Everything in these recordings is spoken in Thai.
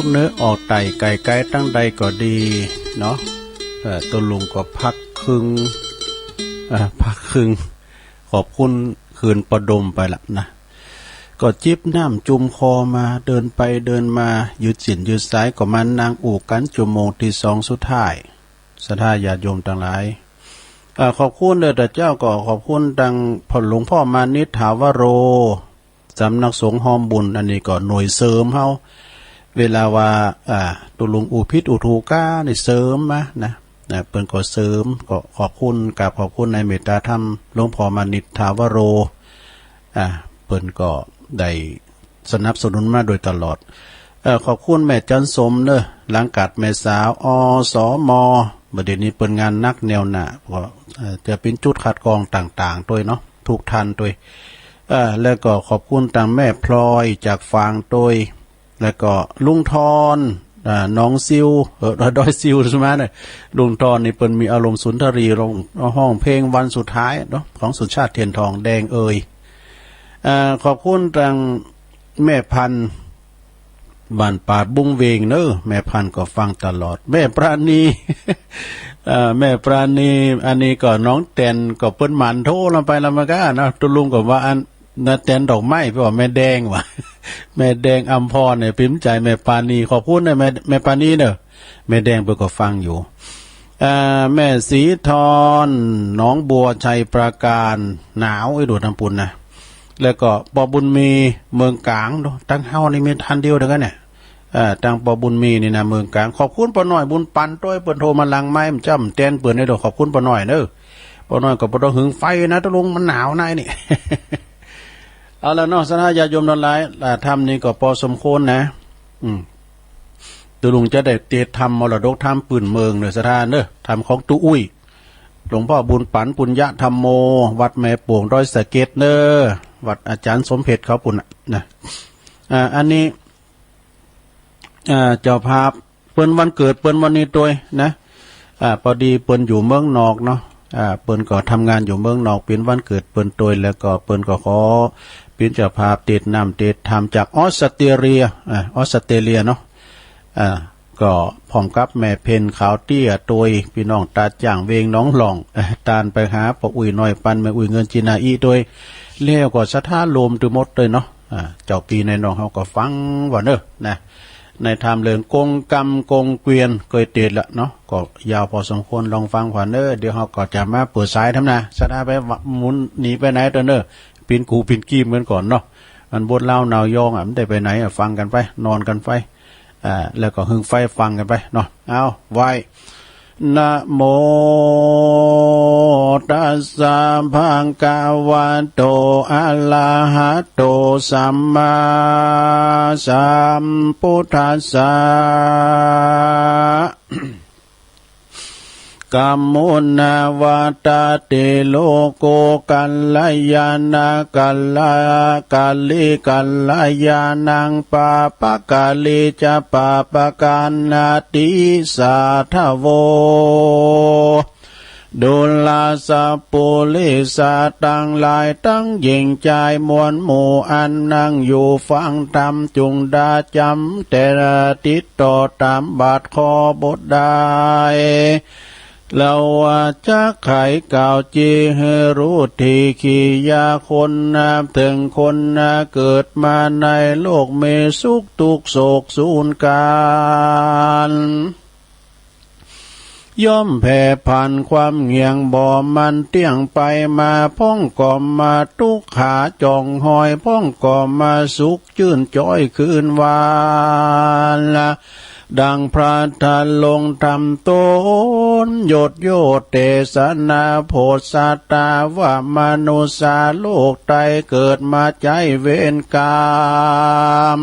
เนื้อออกไต่ไก่ไก่ตั้งใดก็ดีเนาะตัวลุงก็พักครึ่งขอบคุณคืนประดมไปละนะก็จิบน้ำจุ่มคอมาเดินไปเดินมายืดสินยืดสายก็มันนางอู่กันชั่วโมงที่สองสุดท้ายสถาญาติโยมต่างหลายขอบคุณเด้อแต่เจ้าก็ขอบคุณดังพ่อหลวงพ่อมานิษฐาวโรสำนักสงฆ์หอมบุญอันนี้ก็หน่วยเสริมเฮาเวลาว่าตุลุงอุพิษอุทูก้านี่เสริมมานะเปิ้นก็เสริมก็ขอบคุณกับขอบคุณในเมตตาธรรมหลวงพ่อมานิษฐาวโรเปิ้นก็ได้สนับสนุนมาโดยตลอดขอบคุณแม่จันสมเด้อหลังกัดแม่สาวอสมบัดนี้เปิ้นงานนักแนวหน้าก็จะเป็นจุดคัดกรองต่างๆด้วยเนาะทุกทันด้วยแล้วก็ขอบคุณทางแม่พลอยจากฟางด้วยแล้วก็ลุงทอนน้องซิวดอยซิวใช่ไหมเนี่ยลุงทอนนี่เปิ้นมีอารมณ์สุนทรีลงห้องเพลงวันสุดท้ายเนาะของสุชาติเทียนทองแดงขอบคุณทางแม่พันบ้านปาดบุ้งเวงเนอะแม่พันก็ฟังตลอดแม่ปราณี แม่ปราณีอันนี้ก็น้องแตนก็เปิ้นหมันโทรลงไปแล้วมันก็นะตุลุงก็ว่าอันน่ะแตนดอกไม้เพราะว่าแม่แดงว่ะ แม่แดงอัมพรเนี่ยพิมพ์ใจแม่ปราณีขอบคุณนะแม่ปราณีเนอะแม่แดงเปิ้นก็ฟังอยู่แม่สีทอนน้องบัวชัยปราการหนาวไอ้ดูดน้ำปุ่นนะแล้วก็ปอบุญมีเมืองกลางตั้งเฮานี่มีทันเดียวเท่ากันเนี่ยตั้งปอบุญมีนี่นะเมืองกลางขอบคุณปอหน่อยบุญปันต้วยเปิ้นโทรมาลังไม้มันจ้ำแตนเปิ้นให้ดอกขอบคุณปอหน่อยเด้อปอหน่อยก็บ่ต้องหึงไฟนะตะลุงมันหนาวนายนี่ เอาละเนาะสถาญาติโยมทั้งหลายธรรมนี่ก็พอสมควรนะตะลุงจะได้เตธรรมมรดกธรรมปืนเมืองเด้อสถานเด้อธรรมของตุอุ้ยหลวงพ่อบุญปันปุญญธรรมโมวัดแม่โป่งดอยสะเก็ดเด้อวัดอาจารย์สมเพชรเขาปุ่นนะอันนี้เจ้าภาพเปิ้นวันเกิดเปิ้นวันนี้ตัวนะพอดีเปิ้นอยู่เมืองนอกเนาะเปิ้นก็ทำงานอยู่เมืองนอกเป็นวันเกิดเปิ้นตัวแล้วก็เปิ้นก็ขอเป็นเจ้าภาพติดนำติดทำจากออสเตรเลียเนาะก็พร้อมกับแม่เพนขาวเตี้ยตัวพี่น้องตาจ่างเวงน้องหลองตานไปหาปออุ้ยน้อยปันแม่อุ้ยเงินจีนาอีตัวแล้วก็สะท้าลมตือหมดเลยเนาะเจ้าปีในน้องเขาก็ฟังว่าเนอะนะในธรรมเรื่องกงกรรมกงเกวียนเคยเตียดละเนาะก็ยาวพอสมควรลองฟังขวัญเนอะเดี๋ยวเขาก็จะมาเปิดสายทำนะสะท้าไปหมุนหนีไปไหนตัวเนอะปีนกูปีนกีมเหมือนก่อนเนาะมันบดเล่านาวยองมันได้ไปไหนฟังกันไปนอนกันไปแล้วก็หึงไฟฟังกันไปเนาะเอาไว้นะโมตัสสะภะคะวะโตอะระหะโตสัมมาสัมพุทธัสสะกัมมุนาวัตติโลโกกัลลายานากัลลลิกัลลายานังปาปะกาลิจะปาปะกานาติสาทโวดุลาสะปุลิสาตั้งหลายตั้งหญิงใจมวลหมู่อันนั่งอยู่ฟังธรรมจุงดาจำแต่ติดต่อตามบาทคอบทได้เราว่าจะไขกล่าวจีให้รู้ทีขียาคนถึงคนเกิดมาในโลกเมสุขทุกโศกสูญการย่อมแผ่ผ่านความเงียงบ่มันเตี้ยงไปมาพ้องก่อมาทุกขาจองหอยพ้องก่อมาสุขชื่นจ้อยคืนวานละดังพระทันลงทำตนโยดโยดเตสนาโพธาตาว่ามนุษย์โลกไตเกิดมาใจเวรกรรม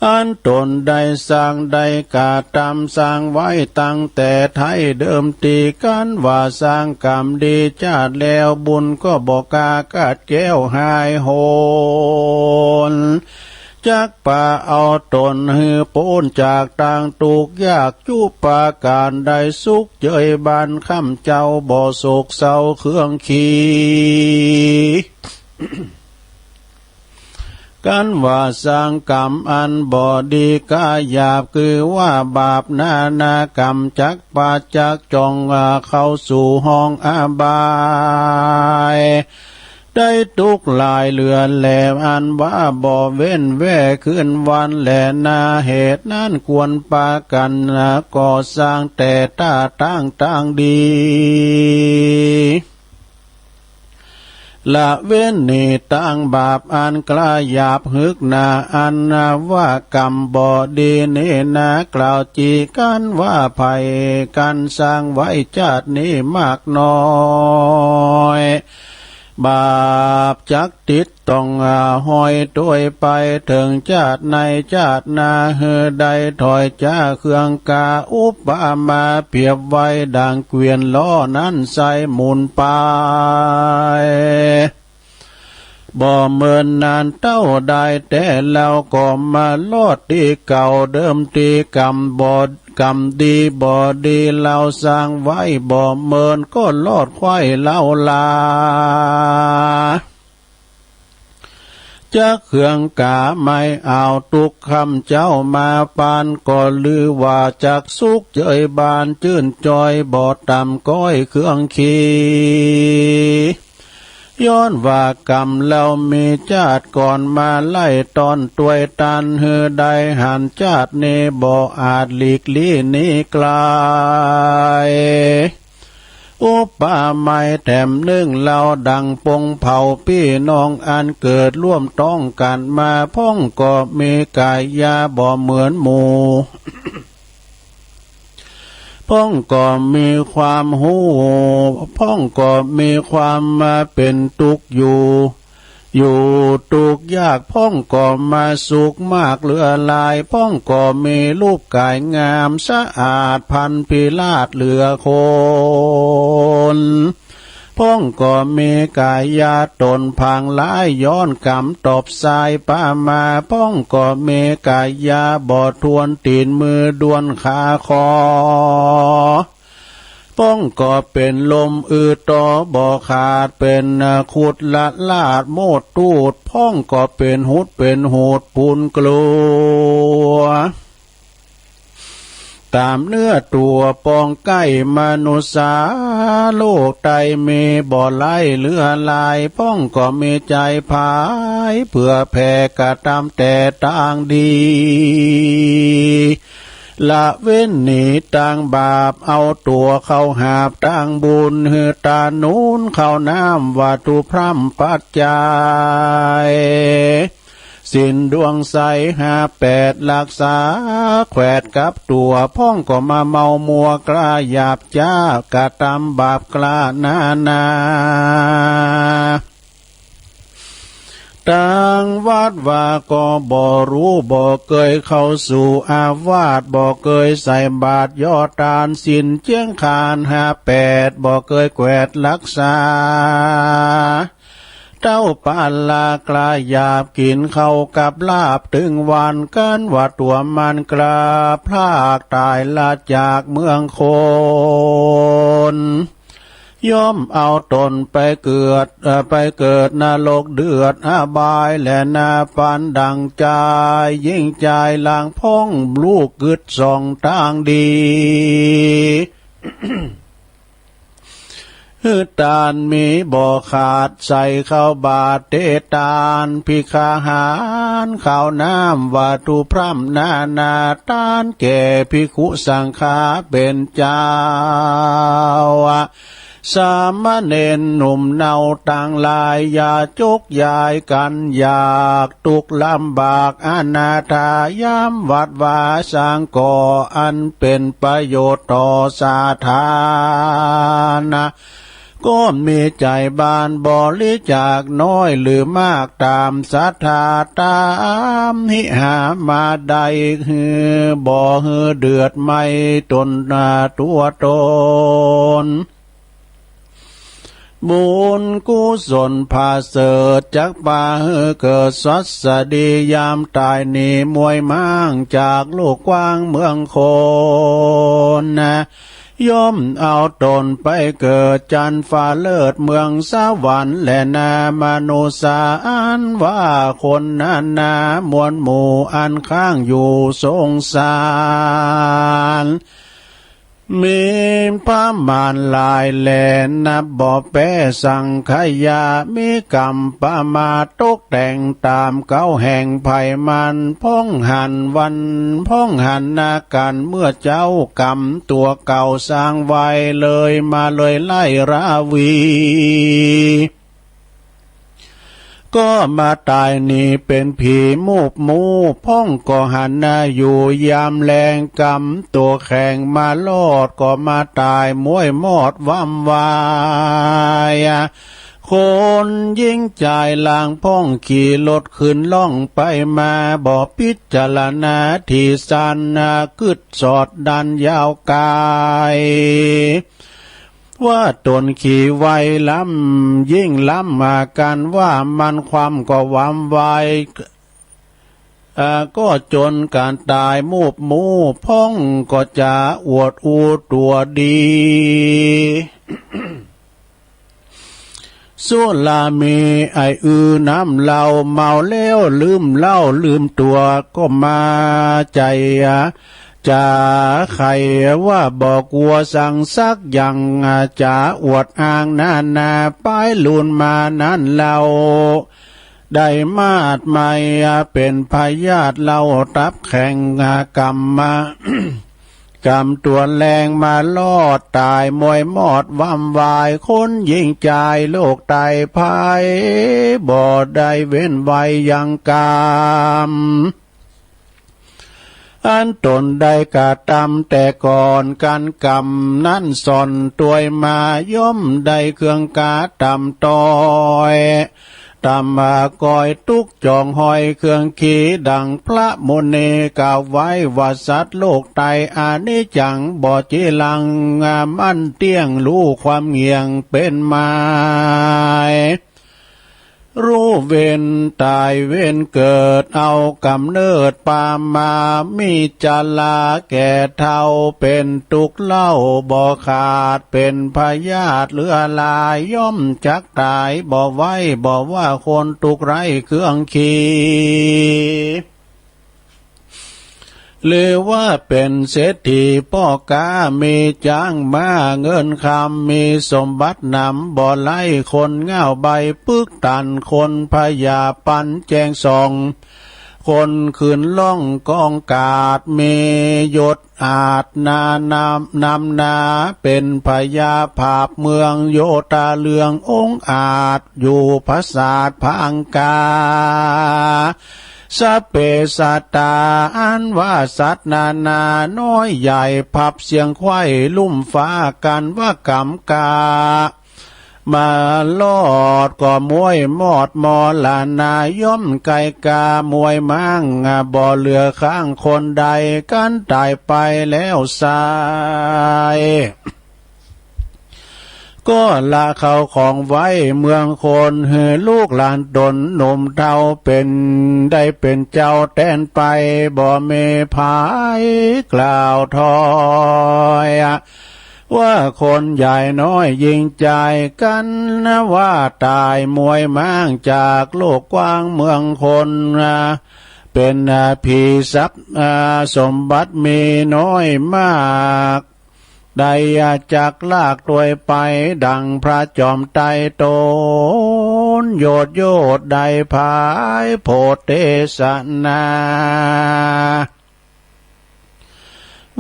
อันตนได้สร้างได้กาตามสร้างไว้ตั้งแต่ไทยเดิมทีกันว่าสร้างกรรมดีชาติแล้วบุญก็บอกกากาดแก้วหายโหนจักป่าเอาตนหือโปนจากต่างตุกยากจุปาการได้สุขเจยบานคำเจ้าบ่อโศกเศร้าเครื่องขี กันว่าสร้างกรรมอันบ่ดีกาหยาบคือว่าบาปนากรรมจักปาจักจองเข้าสู่ห้องอบายได้ทุกหลายเหลือแหลมอันว่าบ่เว้นแว่ขึ้นวันแหลนาเหตุนั้นควรปากันก่อสร้างแต่ตาตั้งดีละเว้นนี่ตั้งบาปอันกล้าหยาบหึกนาอันว่ากรรมบ่ดีนี่นะกล่าวจีกันว่าภัยกันสร้างไว้ชาตินี้มากน้อยบาปจักติดต้องห้อยด้วยไปถึงชาติในชาตินาเฮือใดถอยจ้าเครื่องกาอุปมาเปรียบไว้ดังเกวียนล้อนั้นใส่หมุนไปบ่เมินนานเต้าได้แต่แล้วก็มาลอดที่เก่าเดิมที่กรรมดีบ่ดีเราสร้างไว้บ่เมินก็ลอดควายเล่าลาจะเครื่องกาไม่เอาทุกคำเจ้ามาปานก็ลือว่าจักสุกเจยบานจื่นจอยบ่ต่ำก้อยเครื่องขีย้อนว่ากรรมเรามีชาติก่อนมาไล่ตอนตวยตันเฮือใดหันชาติเนบ่อาจหลีกลี่นี้ไกลอุปมาแถมนึ่งเราดังปงเผาพี่น้องอันเกิดร่วมต้องกันมาพ้องก็มีกายยาบ่เหมือนหมู่ พ้องก็มีความหูพ้องก็มีความมาเป็นทุกข์อยู่ทุกข์ยากพ้องก็มาสุขมากเหลือหลายพ้องก็มีรูปกายงามสะอาดพันพิลาศเหลือคนพ้องก็มีกายยาตนพังหลายย้อนกำตบสายป้ามาพ้องก็มีกายยาบอดทวนตีนมือดวนขาคอพ้องก็เป็นลมต่อบ่ขาดเป็นขุดละลาดโมดตูดพ้องก็เป็นหุดเป็นหูดปูนกลัวตามเนื้อตัวปองใกล้มนุษาโลกไตมีบ่อไหลเลือลายพ้องก็มีใจพายเพื่อแผ่กระทำแต่ต่างดีละเว้นหนีต่างบาปเอาตัวเข้าหาบต่างบุญเฮือตานูนเข้าน้ำวัตถุพร่ำปัจจัยสินดวงใส58รักษาแขวดกับตัวพ้องก็มาเมามัวกล้าหยาบจ้ากะตำบาปกล้านาต่างวัดว่าก็บ่รู้บ่เคยเข้าสู่อาวาสบ่เคยใส่บาตรยอดทานศีลเจียงคาน58บ่เคยแขวดรักษาเจ้าปาลากลาหยาบกินเข้ากับลาบถึงวันกันว่าตัวมันกลาพลากตายละจากเมืองคนย่อมเอาตนไปเกิดนรกเดือดอบายและนาปันดังใจยิ่งใจลางพ้องลูกกึดส่องทางดีตานมีบ่อขาดใส่เข้าบาทเตตานพิคาหารข้าวน้ำวัตถุพร่ำนาตานแก่ภิกขุสังฆาเป็นเจ้าสามเณรหนุ่มเนาต่างลายอย่าจกยายกันอยากตุกลำบากอนาถายามวัดวาสร้างก่ออันเป็นประโยชน์ต่อสาธารณะก็มีใจบานบริจาคน้อยหรือมากตามศรัทธาตามหิหามาใดบ่เดือดไม่ตนตัวตนบุญกุศลพาเสดจักป่าเกิดสัสดียามตายนี่มวยมั่งจากโลกกว้างเมืองคน ย่อมเอาตนไปเกิดจันฟ้าเลิศเมืองสวรรค์และนามนุสาอันว่าคนนั้นนามวลหมู่อันข้างอยู่สงสารมีพระมารลายแหลนนับบ่อแป้สังขยามีกรรมประมาตกแต่งตามเก้าแห่งไผ่มันพ้องหันวันพ้องหันนากันเมื่อเจ้ากรรมตัวเก่าสร้างไว้เลยมาเลยไล่ราวีก็มาตายนี่เป็นผีมูบมูพ้องก็หันนาอยู่ยามแรงกำตัวแข่งมาลอดก็มาตายมวยมอดว่ำวายคนยิ่งใจลางพ้องขี่รถขึ้นล่องไปมาบ่พิจารณาที่สันกึดสอดดันยาวกายว่าตนขี่ไวล้ำยิ่งล้ำมากันว่ามันความก็วำไวก็จนการตายมูบมูพ้องก็จะอวดอูตัวดีส่วนลามีไอน้ำเหล้าเมาแล้วลืมเหล้าลืมตัวก็มาใจจะใครว่าบอกกลัวสั่งซักอย่างจะอวดอ้างนาป้ายลุนมานั้นเราได้มาดไม่เป็นพยาธิเราตับแข่งกรรมมา กรรมตัวแรงมาลอดตายมวยมอดว่ำวายคนยิ่งใจโลกตายภายบ่ได้เว้นไว้ยังกรรมอันตนได้กระทำแต่ก่อนการกรรมนั้นสอนตัวมาย่อมได้เครื่องกาตำต้อยตำมากอยตุกจองหอยเครื่องขีดังพระโมนีกล่าวไว้ว่าสัตว์โลกไตอานิจังบ่จีลังมันเตี้ยงรู้ความเงียงเป็นไม้รู้เว้นตายเว้นเกิดเอากำเนิดปามามีจาลาแก่เท่าเป็นตุกเล่าบ่ขาดเป็นพยาธิเลือลายย่อมจักตายบ่ไว้บ่ว่าคนตุกไร้เครื่องขีหรือว่าเป็นเศรษฐีพ่อกามีจ้างมาเงินคำมีสมบัตินำบ่ไล่คนเง่าใบปึกตันคนพยาปันแจงส่องคนขืนล่องกองกาดมียศอาจนำนาเป็นพยาภาพเมืองโยตาเลืององอาจอยู่พระศาสพังกาสเปสัตตาอันว่าสัตว์นานาน้อยใหญ่พับเสียงไข้ลุ่มฟ้ากันว่ากำกามาลอดก็มวยมอดมอลานาย่อมไก่กามวยมั่งบ่เหลือข้างคนใดกันตายไปแล้วสายก็ละเขาของไว้เมืองคนเหือลูกหลานตนหนุ่มเท่าเป็นได้เป็นเจ้าแทนไปบ่เมพายกล่าวทอยว่าคนใหญ่น้อยยิงใจกันนะว่าตายมวยมั่งจากโลกกว้างเมืองคนเป็นผีทรัพย์สมบัติมีน้อยมากได้จักลากตัวไปดังพระจอมไตรโตนโยดได้ภายโพธิเทศนา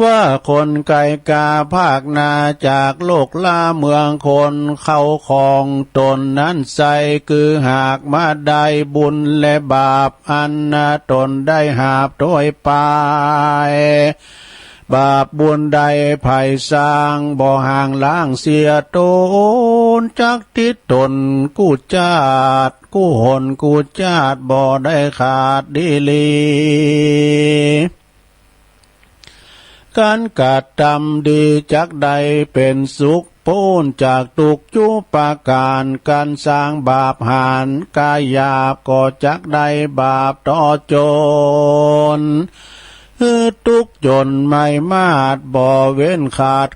ว่าคนไกลกาภาคนาจากโลกลาเมืองคนเข้าของตนนั้นใส่คือหากมาได้บุญและบาปอันตนได้หาบโดยไปบาปบุญใดไผ่สร้างบ่ห่างล้างเสียตนจักทิศตนกู้จาดกู้หนกู้จาดบ่ได้ขาดดีลีการกระทำดีจักใดเป็นสุขพ้นจากทุกข์จุปาการการสร้างบาปหารกายหยาบก็จักใดบาปต่อโจรทุกจนไม่มาดบ่เว้นขาด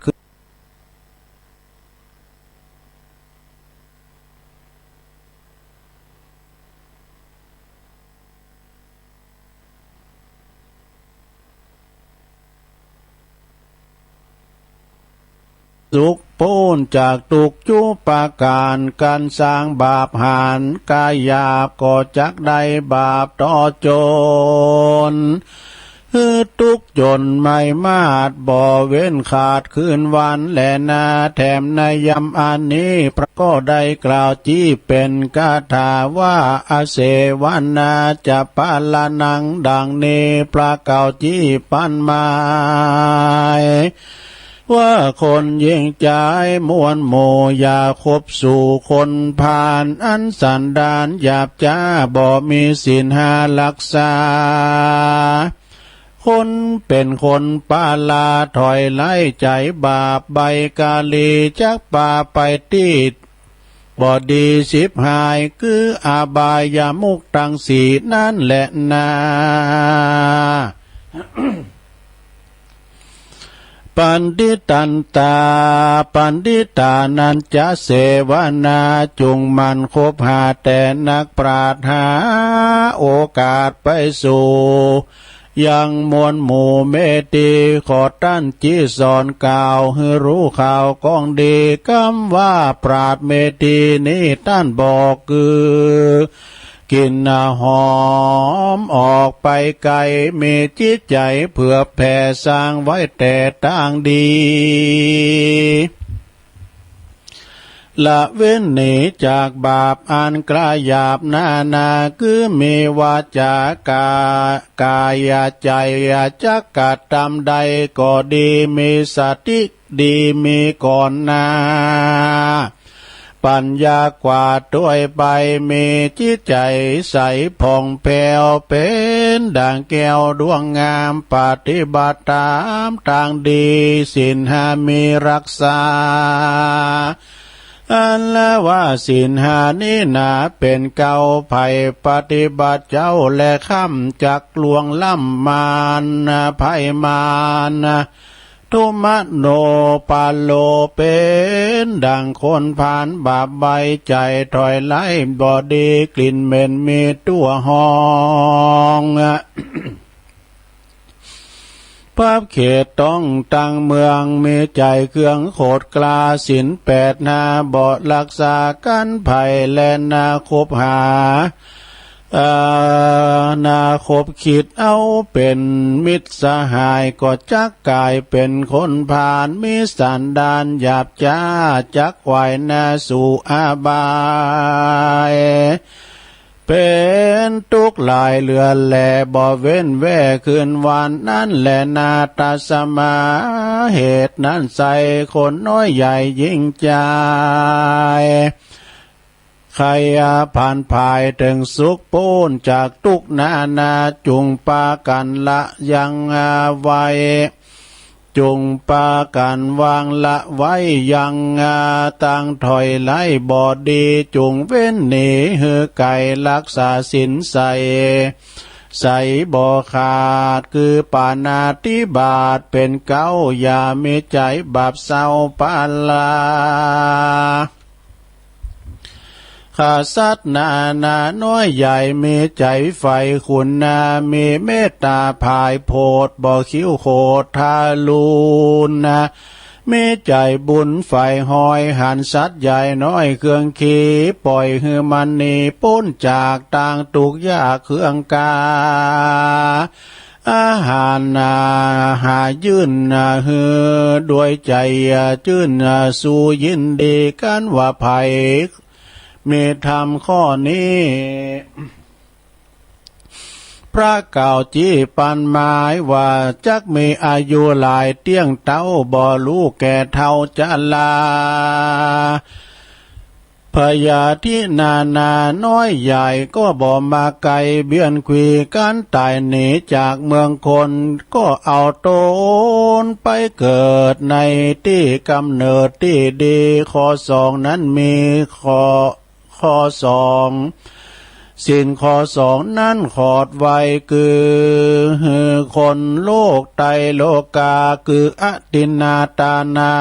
สุขพ้นจากทุกข์จุปาการการสร้างบาปหานกายหยาบก็จักได้บาปต่อโจรทุกจนไม่มาดบ่เว้นขาดคืนวันและนาแถมในยำอันนี้พระก็ได้กล่าวจี้เป็นคาถาว่าอาเสวนาจะปาลานังดังนี้พระเก่าจี้ปันหมายว่าคนยิ่งใจมวลโมอย่าคบสู่คนผ่านอันสันดานหยาบจ้าบ่มีศีลห้ารักษาคนเป็นคนปาลาถอยไล่ใจบาปใบกาลีจักป่าไปตีดบ่ดีสิบหายคืออาบายามุกตังสีนั่นแหละนาปันติตันตาปันติตานันจะเสวนาจุงมันคบหาแต่นักปราชญ์หาโอกาสไปสู่ยังมวลหมู่เมตีขอตั้นจีสอนกล่าวให้รู้ข่าวกองดีคำว่าปราดเมตีนี้ตั้นบอกคือกินหอมออกไปไกลมีจิตใจเพื่อแผ่สร้างไว้แต่ต่างดีละเว้นหนีจากบาปอันกลายหยาบนาคือมีวาจากากายใจจักกัดตามใดก็ดีมีสติดีมีก่อนนาปัญญากว่าด้วยไปมีจิตใจใสผ่องแผ้วเป็นด่างแก้วดวงงามปฏิบัติตามทางดีศีลห้ามีรักษาอันละว่าศีลห้านี้นาเป็นเก่าไผ่ปฏิบัติเจ้าและค่ำจักลวงล่ำมานไผ่มานทุมะโนปาโลเป็นดังคนผ่านบาปใบใจถอยไล่บอดีกลิ่นเหม็นมีตัวห้องภาพเขตต้องตั้งเมืองมีใจเครื่องโคดกลาศีลแปดนาบ่รักษากันภัยและนาคบหานาคบคิดเอาเป็นมิตรสหายก็จักกลายเป็นคนผ่านมีสันดานหยาบจ้าจักไหวนาสู่อาบายเป็นทุกข์หลายเหลือแลบ่เว้นแว่คืนวันนั้นแลนาตาสมาเหตุนั้นใส่คนน้อยใหญ่ยิ่งใจใครผ่านภายถึงสุขปูนจากทุกนาจุงปากันละยังไว้จุงปากันวางละไว้ยังตั้งถอยไล่บอดดีจุงเว้นหนีหือไก่รักษาศีลใส่บ่ขาดคือปานาติบาตเป็นเก้าอย่ามีใจบาปเศร้าปาลาข้าสัตว์นาน้อยใหญ่มีใจไฟคุณนามีเมตตาภายโพดบ่คิ้วโคดทาลูนมีใจบุญไฟหอยหันสัตว์ใหญ่น้อยเครื่องขีปล่อยหือมันนีพ้นจากต่างตุกยากเครื่องกาอาหารหายื่นหือด้วยใจจื่นสู่ยินดีกันว่าไผมีธรรมข้อนี้พระเก่าจี้ปันหมายว่าจักมีอายุหลายเตี้ยงเต้าบ่รู้แก่เท่าจะลาพญาที่นาน้อยใหญ่ก็บ่มาไกลเบียนคุยกันตายหนีจากเมืองคนก็เอาตนไปเกิดในที่กำเนิดที่ดีข้อสองนั้นมีข้อสองสิ่งข้อสองนั้นขอดไว้คือคนโลกไตโลกาคืออตินาตานา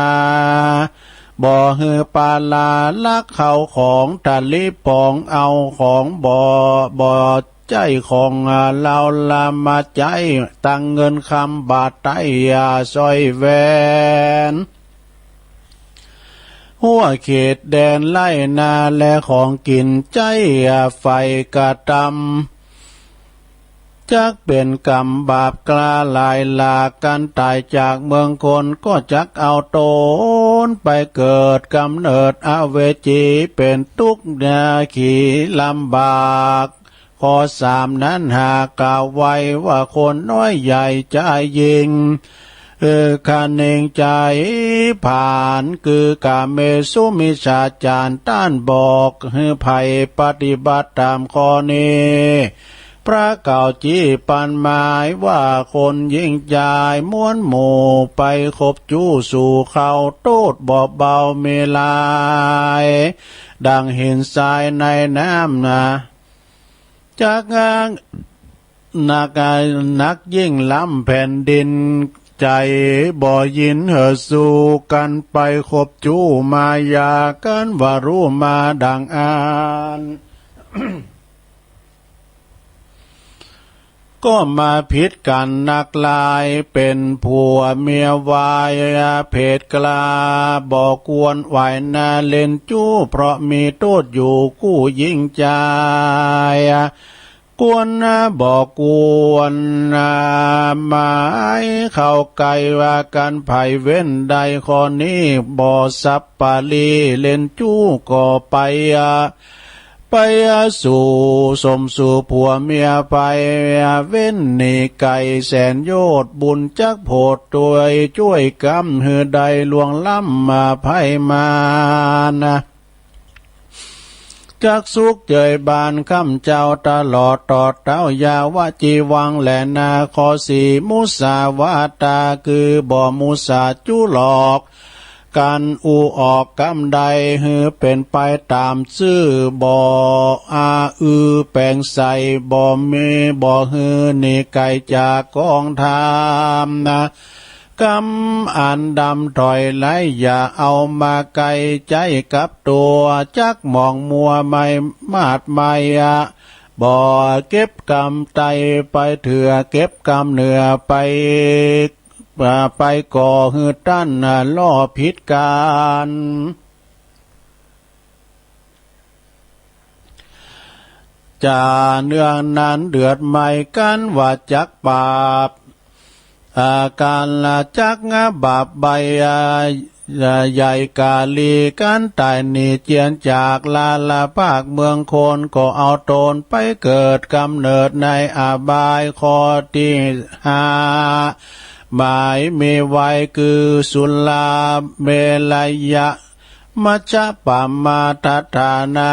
บ่ฮือปาลาลักเขาของตะลิปองเอาของบ่ใจของเราละมาใจตั้งเงินคำบาทไตยาซอยแวน หัวเขตแดนไล่นาและของกินใจไฟกระตำจักเป็นกรรมบาปกล้าลายลากันตายจากเมืองคนก็จักเอาโตนไปเกิดกำเนิดอเวจีเป็นทุกข์นาขีลำบากข้อสามนั้นหากกล่าวไว้ว่าคนน้อยใหญ่ใจยิงคันเองใจผ่านคือกาเมสุมิชาจารต้านบอกให้ภัยปฏิบัติตามข้อนี้พระเก่าจีปันหมายว่าคนยิ่งใจม้วนหมู่ไปคบจู้สู่เขาโตดบอบเบาเมลายดังเห็นทรายในน้ำนะจากงานนักยิ่งล้ำแผ่นดินใจบ่ยินเหอสู่กันไปคบจู้มายากันว่ารู้มาดังอ่าน ก็มาพิษกันนักลายเป็นผัวเมียวายเพศกลาบอกกวนไหวนาเล่นจู้เพราะมีโทษอยู่กู้ยิ่งใจกวนบอกกวนหมายเข้าไกลว่ากันไผ่เว้นใดข้อนี้บ่สับปาลีเล่นจู้ก็ไปสู่สมสู่ผัวเมียไปเว้นนี่ไก่แสนโยชน์บุญจักโพดตัวช่วยกำหือใดลวงล้ำมาไพ่มานะจักสุขเจยบานคำเจ้าตลอดตอดเต้ายาวจีวังแหลนาขอสีมุสาวาตาคือบ่มุสาจุหลอกการอูออกกำใดหือเป็นไปตามชื่อบ่แปลงใส่บ่มีบ่หือนี่ไก่จากกองทามนะกำอันดำถอยไหลอย่าเอามาไกลใจกับตัวจักมองมัวไม่มาดไม่บ่เก็บกำไตไปเถื่อเก็บกำเหนือไปก่อหือตั้นล่อพิษการจะเนื่องนั้นเดือดไม่กันว่าจักบาปอาการละจักงาบาปใบใหญ่กาลีกันตายนีเจียนจากลาภาคเมืองคนก็เอาตนไปเกิดกำเนิดในอบายข้อที่ห้าหมายมีไว้คือสุลาเมลยะมัจจปามาทัฏฐานา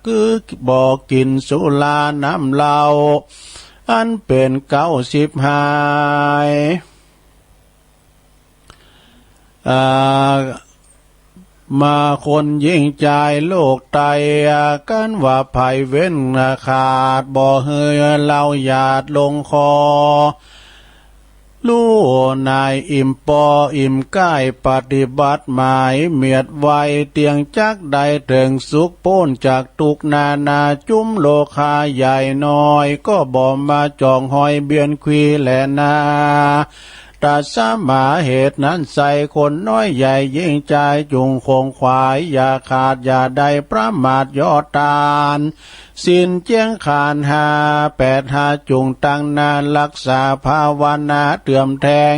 คือบอกกินสุลาน้ำเหล้าอันเป็น95มาคนยิ่งใจโลกไตกันว่าภัยเว้นขาดบ่เฮยเล่าหยาดลงคอลู่นายอิ่มปออิ่มก้ายปฏิบัติหมายเมียดไวเตียงจักใดถึงสุขพ้นจากทุกนาจุ้มโลคาใหญ่น้อยก็บ่มาจองหอยเบียนควีแลนาตัดสมาเหตุนั้นใส่คนน้อยใหญ่ยิ่งใจจุงคงขวายอย่าขาดอย่าใดประมาทย่อตานสินเจียงขาน58จุงตั้งนานรักษาภาวนาเตื่อมแทง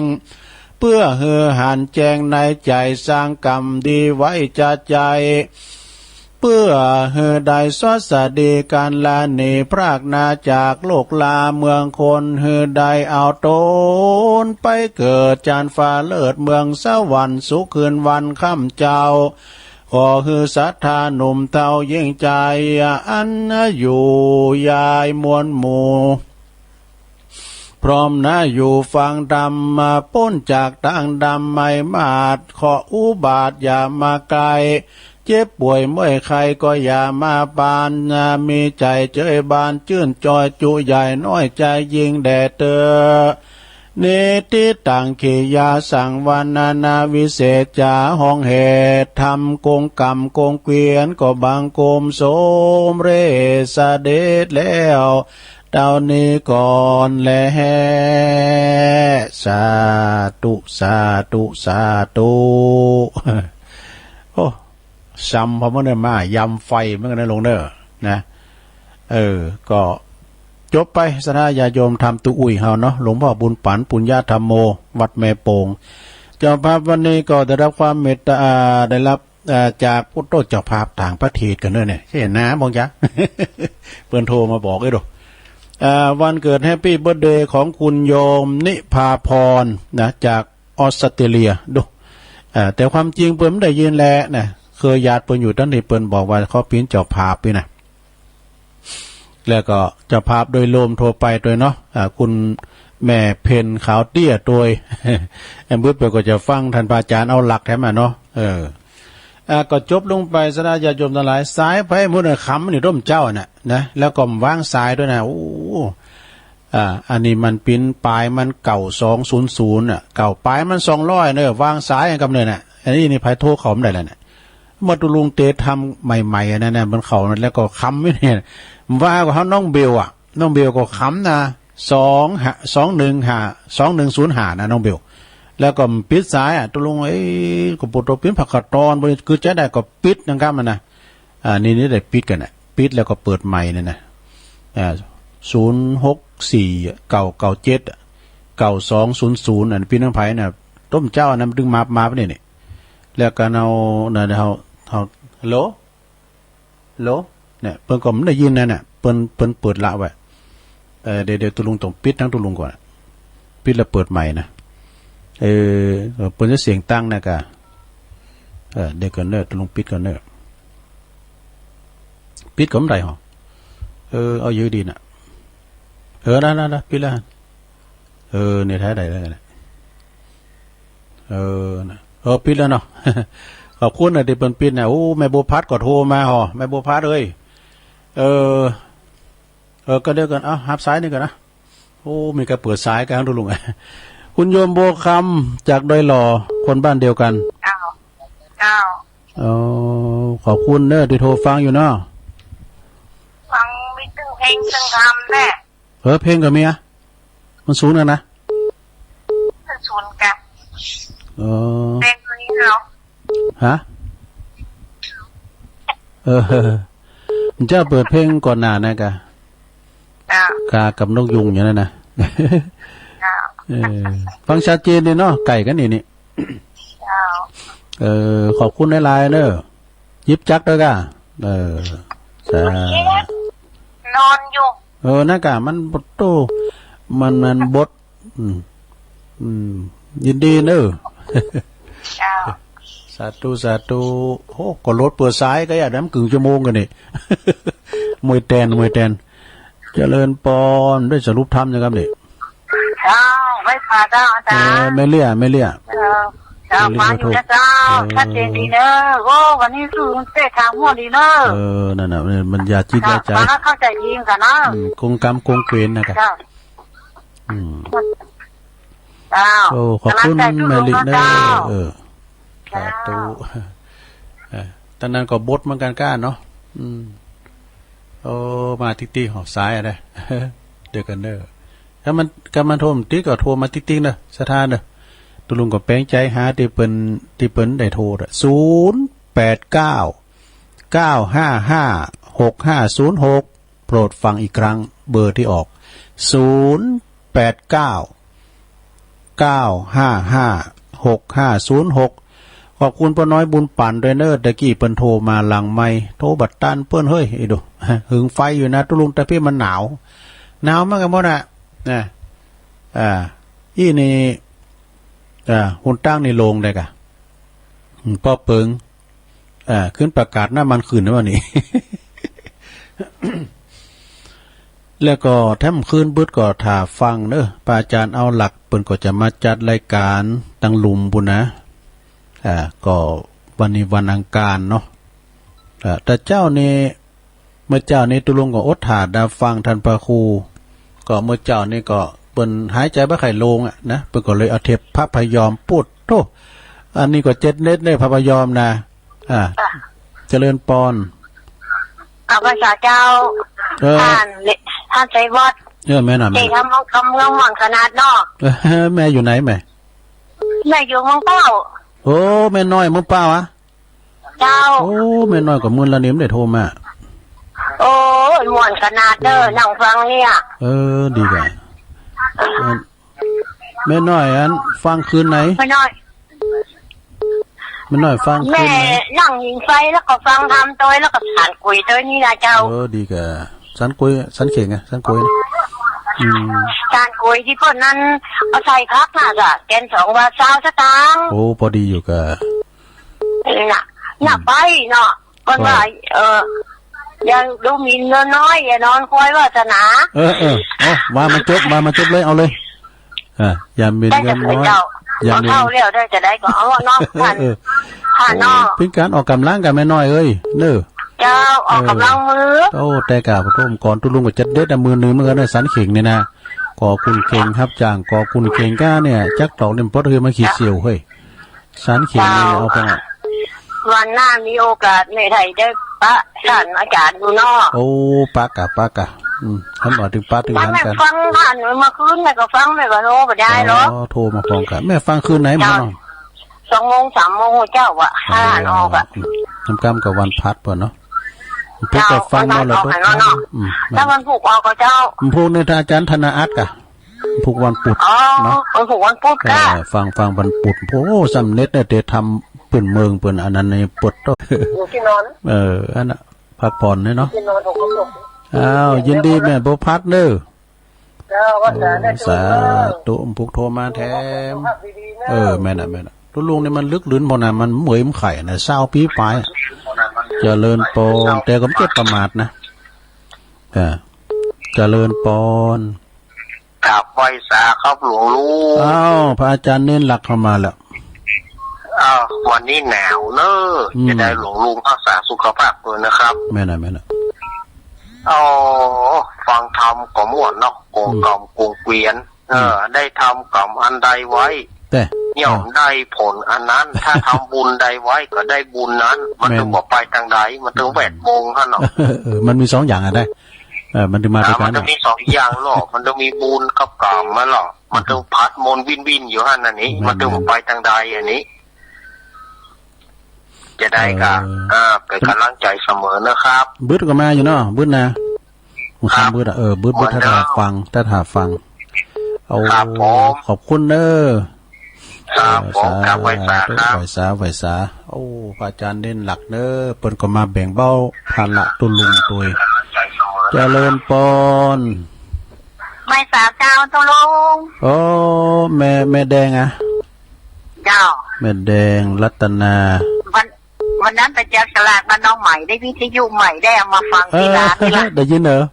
เพื่อเฮือหันแจงในใจสร้างกรรมดีไว้จะใจเพื่อเฮือใดสอสดีการลาหนีพรากนาจากโลกลาเมืองคนเฮือใดเอาโตนไปเกิดจานฟ้าเลิศเมืองสวรรค์สุขคืนวันค่ำเจ้าขอคือศรัทธาหนุ่มเท่ายิ่งใจอันอยู่ยายมวลหมู่พร้อมนะอยู่ฟังดำมาพ้นจากทางดำไม่มาดขออุบาทอย่ามาไกลเจ็บป่วยเมื่อยใครก็อย่ามาบานมีใจเจยบานชื่นจอยจุใหญ่น้อยใจยิ่งแด่เตอเนติตังขียาสังวานาวิเศษจาห้องเหตุทำกงกรรมกงเกวียนก็บางกมโสมเรสเดชแล้วเต่านี้ก่อนแลสาธุสาธุสาธุโอ้ ซ้ำพอเมื่อนั้นมายำไฟเมื่อนั้นลงเด้อนะก็จบไปสนาญาโยมทำตุอุ่ยเฮาเนาะหลวงพ่อบุญปันปุญญาธรรมโมวัดแม่โป่งเจ้าภาพวันนี้ก็ได้รับความเมตตาได้รับจากพุทธเจ้าภาพต่างประเทศกันด้วยเนี่ยใช่นะบองจ๊ะ เพื่อนโทรมาบอกเลยดูวันเกิดแฮปปี้เบิร์ธเดย์ของคุณโยมนิพาพรนะจากออสเตรเลียดูแต่ความจริงเปิ้นไม่ได้ยินแลนะเคยญาติเปิ้นอยู่ตั้งแต่เปิ้นบอกว่าเขาเป็นเจ้าภาพไปนะแล้วก็เจ้าภาพโดยรวมโทรไปโดยเนาะคุณแม่เพนขาวเตี้ยโดยแอมบุตไปก็จะฟังท่านพระอาจารย์เอาหลักแท้มาเนาะก็จบลงไปสนาญาโยมทั้งหลายสายไปมุ่นคำนี่ร่มเจ้าน่ะนะแล้วก็วางสายด้วยนะโอ้อันนี้มันปิ้นปลายมันเก่า200เก่าปลายมัน200เนอะวางสายกับเนี่ยน่ะอันนี้นี่ไผโทรเขาไม่ได้แล้วน่ะมาตุลุงเตทำใหม่ๆนั่นน่ะมันเขาแล้วก็ค้ำไม่เนี่ยว่ากับเขาน้องเบลน้องเบลก็ค้ำนะ2105นะน้องเบลแล้วก็ปิดสายตุลุงก็ปวดตัวปิ้นผักกาดตอนคือจะได้ก็ปิดนะครับมันนะนี่ได้ปิดกันน่ะปิดแล้วก็เปิดใหม่นั่นน่ะ064-997-9200อันพี่น้องไผ่น่ะต้มเจ้านั้นดึงมาปะเนี่ยแล้วก็เอาน่ะเอาฮัลโหลเนี่ยเพิ่นก็ไม่ได้ยินนั่นน่ะเพิ่นเปิดละไว้เดี๋ยวตุลุงต้องปิดทั้งตุลุงก่อนปิดแล้วเปิดใหม่นะเพิ่นจะเสียงตั้งนะกะเดี๋ยวก่อนเด้อตุลุงปิดก่อนเด้อปิดก็ไม่ได้หรอเอาอยู่ดีน่ะนะปิดแล้วเนี่ยท้ายใดแล้วกันนะปิดแล้วเนาะ ขอบคุณนะที่เปิ้นปิดนะโอ้แม่บัวพัดก็โทรมาหอแม่บัวพัดเอ้ยก็เดี๋ยวกันรับสายนี่ก่อนนะโอ้มีการเปิดสายกันทุลุงคุณโยมโบคำจากดอยหล่อคนบ้านเดียวกันขอบคุณเนอะที่โทรฟังอยู่เนาะฟังมีตึงเพลงตึงคำแน่เพลงกับเมียมันสูงนะมันสูงกันเพลงนี้เหรอฮะมันจะเปิดเพลงก่อนหน้านะกากับนกยุงอย่างนั้นนะฟังชัดเจนเลยเนาะไก่กันนี่ขอบคุณในไลน์เนอะยิบจักด้วยกันนอนอยู่นะกะมันบดโตมันบดยินดีเนอะสาธุโอ้ก็รถเปิดสายก็อย่าน้ำกึ่งชั่วโมงกันนี่มวยแตนเจริญปอนด้วยสรุปธรรมนะครับนี่ไม่พาเจ้าอาจารย์ไม่เลี่ยเจ้ามาอยู่นะเจ้าชัดเจนดีเนอะโอ้วันนี้สู้เตะทางหัวดีเนอะนั่นน่ะมันอย่าจิตอย่าใจเข้าใจยิงกันนะคงกรรมคงเกณฑ์นะครับโอ้ขอบคุณแม่ลิเนอสาธุตอนนั้นก็บดเหมือนกันก้าเนาะมาติ๊กหอบซ้ายอะไรเดี๋ยวกันเด้อถ้ามันโทรติ๊กก็โทรมาติ๊กเนอะสถานเนอะตุลุงก็แปลงใจหาที่เปิ้นได้โทร089-955-6506โปรดฟังอีกครั้งเบอร์ที่ออก089-955-6506ขอบคุณป้าน้อยบุญปั่นด้วยเนอตะกี้เปิ้นโทรมาหลังไม่โทรบัดตันเปิ้นเฮ้ยไอ้ดูหึงไฟอยู่นะตุลุงแต่พี่มันหนาวมากกันหมดนะนี่หุ่นตั้งในโรงได้กะป้อเปิงขึ้นประกาศหน้ามันคืนนะวันนี้ แล้วก็แถมคืนบึดก็ถ่าฟังเนอะป้าอาจารย์เอาหลักเปิ้นก็จะมาจัดรายการตั้งลุมบุญนะก็วันนี้วันอังคารเนาะแต่เจ้านี่เมื่อเจ้านี่ตุลงก็อดถาดาฟังท่านพระครูก็เมื่อเจ้านี่ก็เปิ้นหายใจบ่ไข่ลงนะเปิ้นก็เลยเอาเทปพระพยอมพูดโตอันนี้ก็7 เม็ดเลยพระพยอมนะเจริญปอนพระสาเจ้าท่านใจวัดแม่น่ะแม่ทำเมืองหวังขนาดเนาะแม่อยู่ไหนแม่อยู่เมืองเป้าโอ้แม่น้อยเมืองเป้า เจ้าโอ้แม่น้อยกว่ามื่นละนิ้มได้โทรมาโอ้ยม่วนขนาดเด้อนั่งฟังเนี่ยดีกว่าแม่น้อยอันฟังคืนไหนแม่น้อยฟังคืนไหนแม่นั่งยิงไฟแล้วก็ฟังทำตัวแล้วก็สานกุยตัวนี้นะเจ้าดีกว่าสันกุยสันเข่งไงสันกุยสานกุยที่เพิ่นนั้นเอาใส่คักน่ะจ้ะแกน2 บาท20 สตางค์โอ้พอดีอยู่กะน่ะไปเนาะเพิ่นว่ายังดูมีเงินน้อยอย่านอนคอยวาสนาว่ามาจบเลยเอาเลยอย่ามีเงินน้อยอย่ามีเข้าเร็วได้จะได้ก็เอาเนาะผ่านเนาะเป็นการออกกำลังกันแม่น้อยเอ้ยเด้อเจ้าออกกำลังมือแต่กะพระต้มก่อนตุลุงก็จะเด็ดมือนึงมันก็ได้สันเข่งนี่นะกอคุณเข่งครับจ้างกอคุณเข่งก้าเนี่ยจักตอกเล่มปอดเฮือมาขี่เสี่ยวเฮ้ยสันเข่งนี่เอาไปวันหน้ามีโอกาสในไทยได้ปะท่านอาจารย์ดูนอกโอ้ปากะท่านบอกถึงปะถึงนั้นกันฟังผ่านเมื่อคืนแม่ก็ฟังแม่ก็โทรไปได้หรอโทรมาฟังกันแม่ฟังคืนไหนมาเนาะ2 โมง 3 โมงเจ้าอ่ะ5 ออกอ่ะทำกรรมกับวันพัดป่ะเนาะพวกก็ฟังมาแล้วถ้าวันผูกออกก็เจ้าพวกในอาจารย์ธนาอัดกะผูกวันปุดเนาะผูกวันปุดก็ฟังวันปุดโอ้สำเน็จเนี่ยเตะทำปืนเมืองปืนอันนั้นในปุดโตที่นอนอันน่ะพักผ่อนเนี่ยเนาะยินดีแม่โบพัดเด้อสาธุผูกโทรมาแถมแม่น่ะตุลุงเนี่ยมันลึกลื้นพอน่ะมันเหมยมไข่น่ะ20 ปีไปเจริญปอนแต่ก็ไม่เจ็บประมาทนะเจริญปอนกราบไหว้สาครับหลวงลุงพระอาจารย์เน้นหลักเข้ามาแล้ววันนี้หนาวเนอะจะได้หลวงลุงรักษาสุขภาพด้วยนะครับแม่น่ะฟังธรรมก็ม่วนเนาะโกงกรรมโกงเกวียนได้ทำกรรมอันใดไว้ย่อมได้ผลอันนั้นถ้าทำบุญใดไว้ก็ได้บุญนั้นมันต้องบอกไปทางใดมันต้องแวดวงฮะเนาะมันมี2 อย่างได้มันจะมาด้วยกันมันจะมี2 อย่างหรอกมันต้องมีบุญกับกรรมมาหรอกมันต้องพัดมนวินอยู่ฮะนั่นนี้มันต้องไปทางใดอันนี้จะได้ก็เป็นกำลังใจเสมอนะครับบึ้ดก็มาอยู่เนาะบึ้ดนะคำบึ้ดบึ้ดถ้าฟังขอบคุณเด้อผมกลับไว้สาครับไว้สาโอ้พระอาจารย์เด่นหลักเด้อเปิ้นก็มาแบ่งเบาภาระตุลุงตัวเจริญปอนไม่สาเจ้าตุลุงโอ้แม่แดงเจ้าแม่แดงรัตนาวันนั้นไปแจกฉลากบ้านน้องใหม่ได้วิทยุใหม่ได้เอามาฟังที่ร้านนี่ล่ะได้ยินเหรอ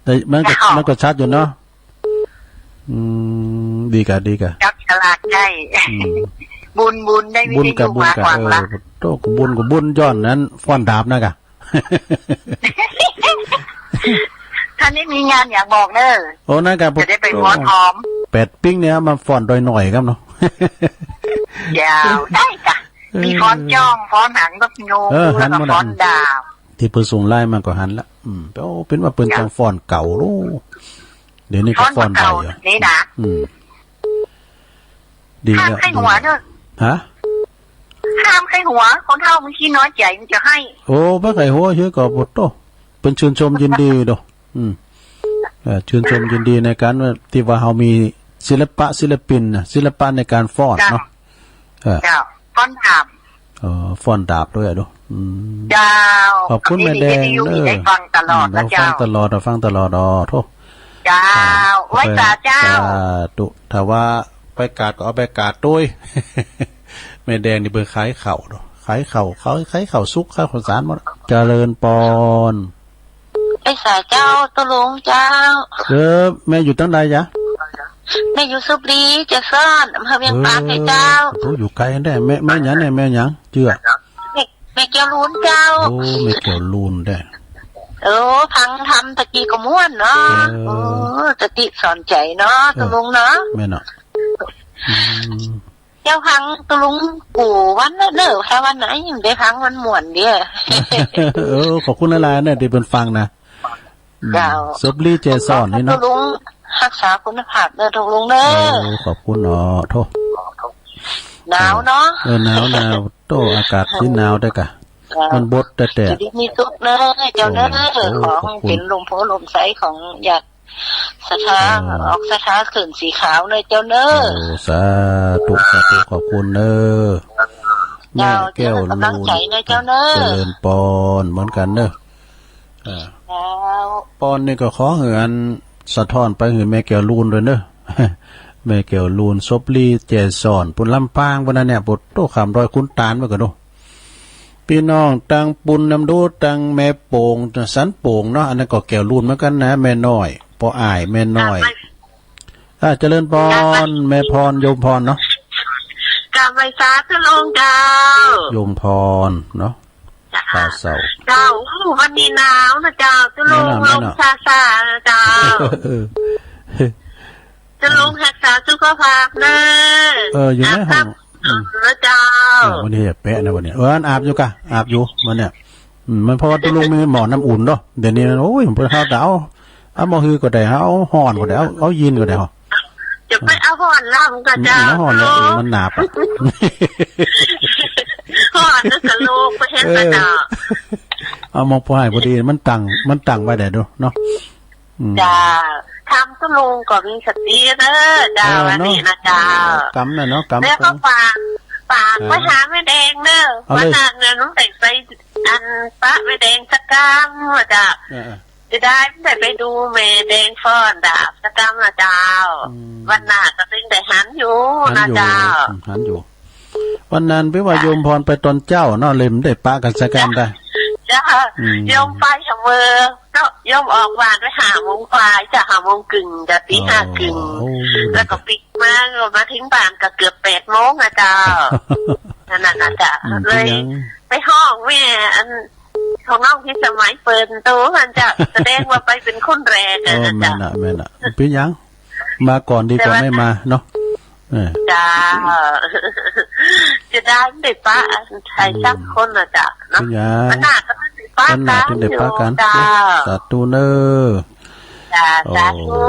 ได้มันก็ชัดอยู่เนาะดีกะจับฉลากได้บุญได้วิธีอยู่มากกว่าละโตกบุญย้อนนั้นฟ้อนดาบนะกะท่านนี้มีงานอยากบอกเด้อโอ้นะกะจะได้ไปฟ้อนหอม8 ปิ้งเนี่ยมาฟ้อนดอยหน่อยครับเนาะยาวได้กะมีฟ้อนจ้องฟ้อนหางนกยูงแล้วก็ฟ้อนดาวที่เพิ่นส่งไล่มาก็หันละเป็นว่าเพิ่นจังฟ้อนเก่าลูกเดี๋ยวนี้ก็ฟ้อนใหม่อ่ะนี่นะดีแล้วให้หัวเด้อห้ามให้หัวคนเฒ่ามันขี้น้อยใจมันจะให้โอ้บ่ไก่หัวเชื่อก็บ่โตเป็นชื่นชมยินดีดอกชื่นชมยินดีในการที่ว่าเฮามีศิลปินศิลปะในการฟ้อนเนาะฟ้อนดาบฟ้อนดาบด้วยอ่ะดูเจ้าขอบคุณแม่แดงได้ฟังตลอดนะเจ้าฟังตลอดโทษเจ้าไว้ตาเจ้าตุถ้าว่าไปกาดก็เอาไปกาดด้วยแม่แดงนี่เบิ่งขายเข่าดอกขายเข่าซุกข้าวสารหมดเจริญปอนไอ้สายเจ้าตะลุงเจ้าแม่อยู่ตั้งใดจ๊ะแม่อยู่สุบรีจะซ่อนอำเภอเวียงปากให้เจ้าโตอยู่ไกลได้แม่หยังเนี่ยแม่หยังเจือแม่เกี่ยวลูนเจ้าโอ้แม่เกี่ยวลูนได้พังทำตะกี้ก็ม่วนเนาะตะกี้สอนใจเนาะตะลุงเนาะแม่เนาะเจ้าพังตะลุงปู่วันเด้อแค่วันไหนยังได้พังวันม่วนเด้อขอบคุณหลายๆเนี่ยที่เพิ่นฟังนะซบลีเจซอนนี่เนาะตะลุงรักษาคุณภาพเด้อตะลุงเด้อขอบคุณเนาะโทษ หนาวเนาะหนาวโตอากาศที่หนาวได้กะมันบดแต่จะได้มีสุขเนอะเจ้าเนอะขอให้เป็นลมโพลมใสของอยากสถาออกสถาขื่นสีขาวเลยเจ้าเนอะสาธุขอบคุณเนอะแม่แก้วลูนเจริญปอนเหมือนกันเนอะปอนนี่ก็ขอเหือนสะท้อนไปหือแม่แก้วลูนด้วยเนอะแม่แก้วลูนซบลีเจสอนปุ่นลำปางวันนั้นเนี่ยบทโตคำร้อยคุ้นตาลมากันดูพี่น้องตังปุ่นน้ำดูตังแม่โป่งสันโป่งเนาะอันนั้นก็แก้วลูนเหมือนกันนะแม่น้อยปออ้ายแม่น้อยเจริญปอนแม่พรโยมพรเนาะกาไฟฟ้าจะลงเจ้าโยมพรเนาะตาเศร้าเจ้าวันนี้หนาวนะเจ้าจะลงลมซาซาเจ้าจะลงรักษาสุขภาพนะอยู่ในห้องเจ้าวันนี้แปะนะวันนี้อาบอยู่กะอาบอยู่มันเนี่ยมันเพราะว่าตุลุงมีหมอน้ำอุ่นเนาะเดี๋ยวนี้โอ้ยผมไปหาดาวเอามาฮือก็ได้เอาห่อนก็ได้เอายินก็ได้จะไปเอาห่อนล่ำกับเจ้าห่อนแล้วมันหนาปะห่อนแล้วก็โลกไปเห็นไปเจ้าเอามองพอให้พอดีมันตั้งไว้ได้ดูเนาะจ้าทำตุลุงก็มีสติเด้อเจ้าอันนี้นะเจ้ากำน่ะเนาะกำแล้วก็ฝากไปหาแม่แดงเด้อวันนั้นเนี่ยน้องแต่งไปอันปะแม่แดงสักกำว่าจ้าจะได้ไปดูแม่แดงฟ้อนดาบสักกำนะเจ้าวันหน้าก็ตึงได้หันอยู่นะเจ้าหันอยู่วันนั้นพี่ว่าโยมพรไปตอนเจ้าเนาะเลยมได้ปะกันสักกำได้จ้าโยมไปเสมอก็โยมออกวานไป5:00 นจะ5:30 นจะตี 5:00 นแล้วก็ปิดมาทิ้งบ้านก็เกือบ8:00 นนะเจ้านั่นน่ะจ้ะเลยไปห้องแม่อันของน้องที่สมัยเปิดตัวมันจะแสดงว่าไปเป็นคนแรกนะจ๊ะแม่น่ะเป็นยังมาก่อนดีกว่าไม่มาเนาะจ้าจะได้เด็กป้าใช้สักคนนะจ๊ะเนาะมันหนาก็เป็นเด็กป้ากันจ้าสาธุเนอจ้าสาธุ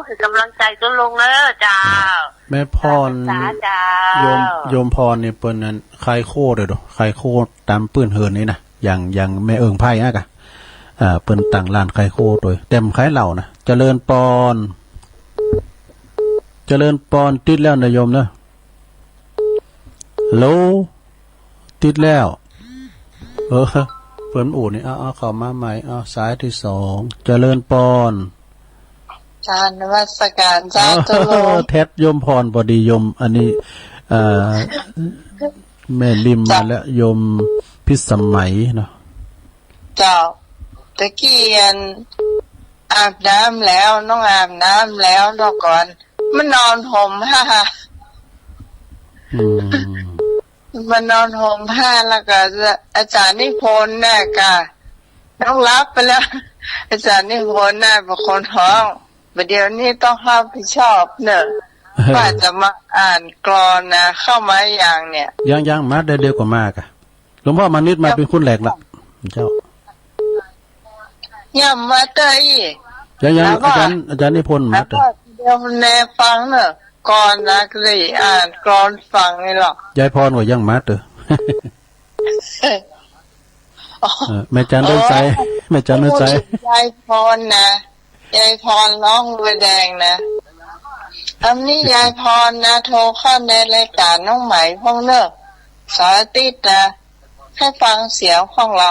คือกำลังใจตัวลงเนอจ้าแม่พรโยมพรเนี่ยเปิ้นนั้นใครโคตรเลยดูใครโคตรตามปื้นเฮินนี่นะอย่างแม่เอิงไพ่อะกะเปิ้นตั้งร้านไข่โคโดยเต็มไข่เหล่านะเจริญปอนติดแล้วนะโยมเนอะโลติดแล้วเปิ้นอู่นี่เอาเข้ามาใหม่สายที่2เจริญปอนจานนวัตการจ้าเทศโยมพรพอดีโยมอันนี้แม่ริมมาแล้วโยมพิสมัยเนาะเจ้าตะกี้อาบน้ำแล้วน้องอาบน้ำแล้วนอกก่อนมันนอนห่มผ้ามันนอนห่มผ้าแล้วก็อาจารย์นิพนธ์น่ะก็ต้องรับไปแล้วอาจารย์นิพนธ์น่ะเป็นคนท้องเดี๋ยวนี้ต้องรับผิดชอบเนอะว่าจะมาอ่านกลอนนะเข้ามาอย่างเนี่ยยังมาได้เดียวกว่ามากอะหลวงพ่อมานิดมาเป็นคนแหลกละเจ้าย่ำมาเตยยังอาจารย์นิพนธ์มาเตยเดี๋ยวแนฟังเนอะก่อนนะก็เลยอ่านกลอนฟังนี่หรอกยายพรว่ายังมาเตยแม่จันเดินใจแม่จันเดินใจยายพรนะยายพรร้องเวแดงนะอันนี้ยายพรนะโทรเข้าในรายการน้องไหมพงเนอะสาธิตนะให้ฟังเสียงของเรา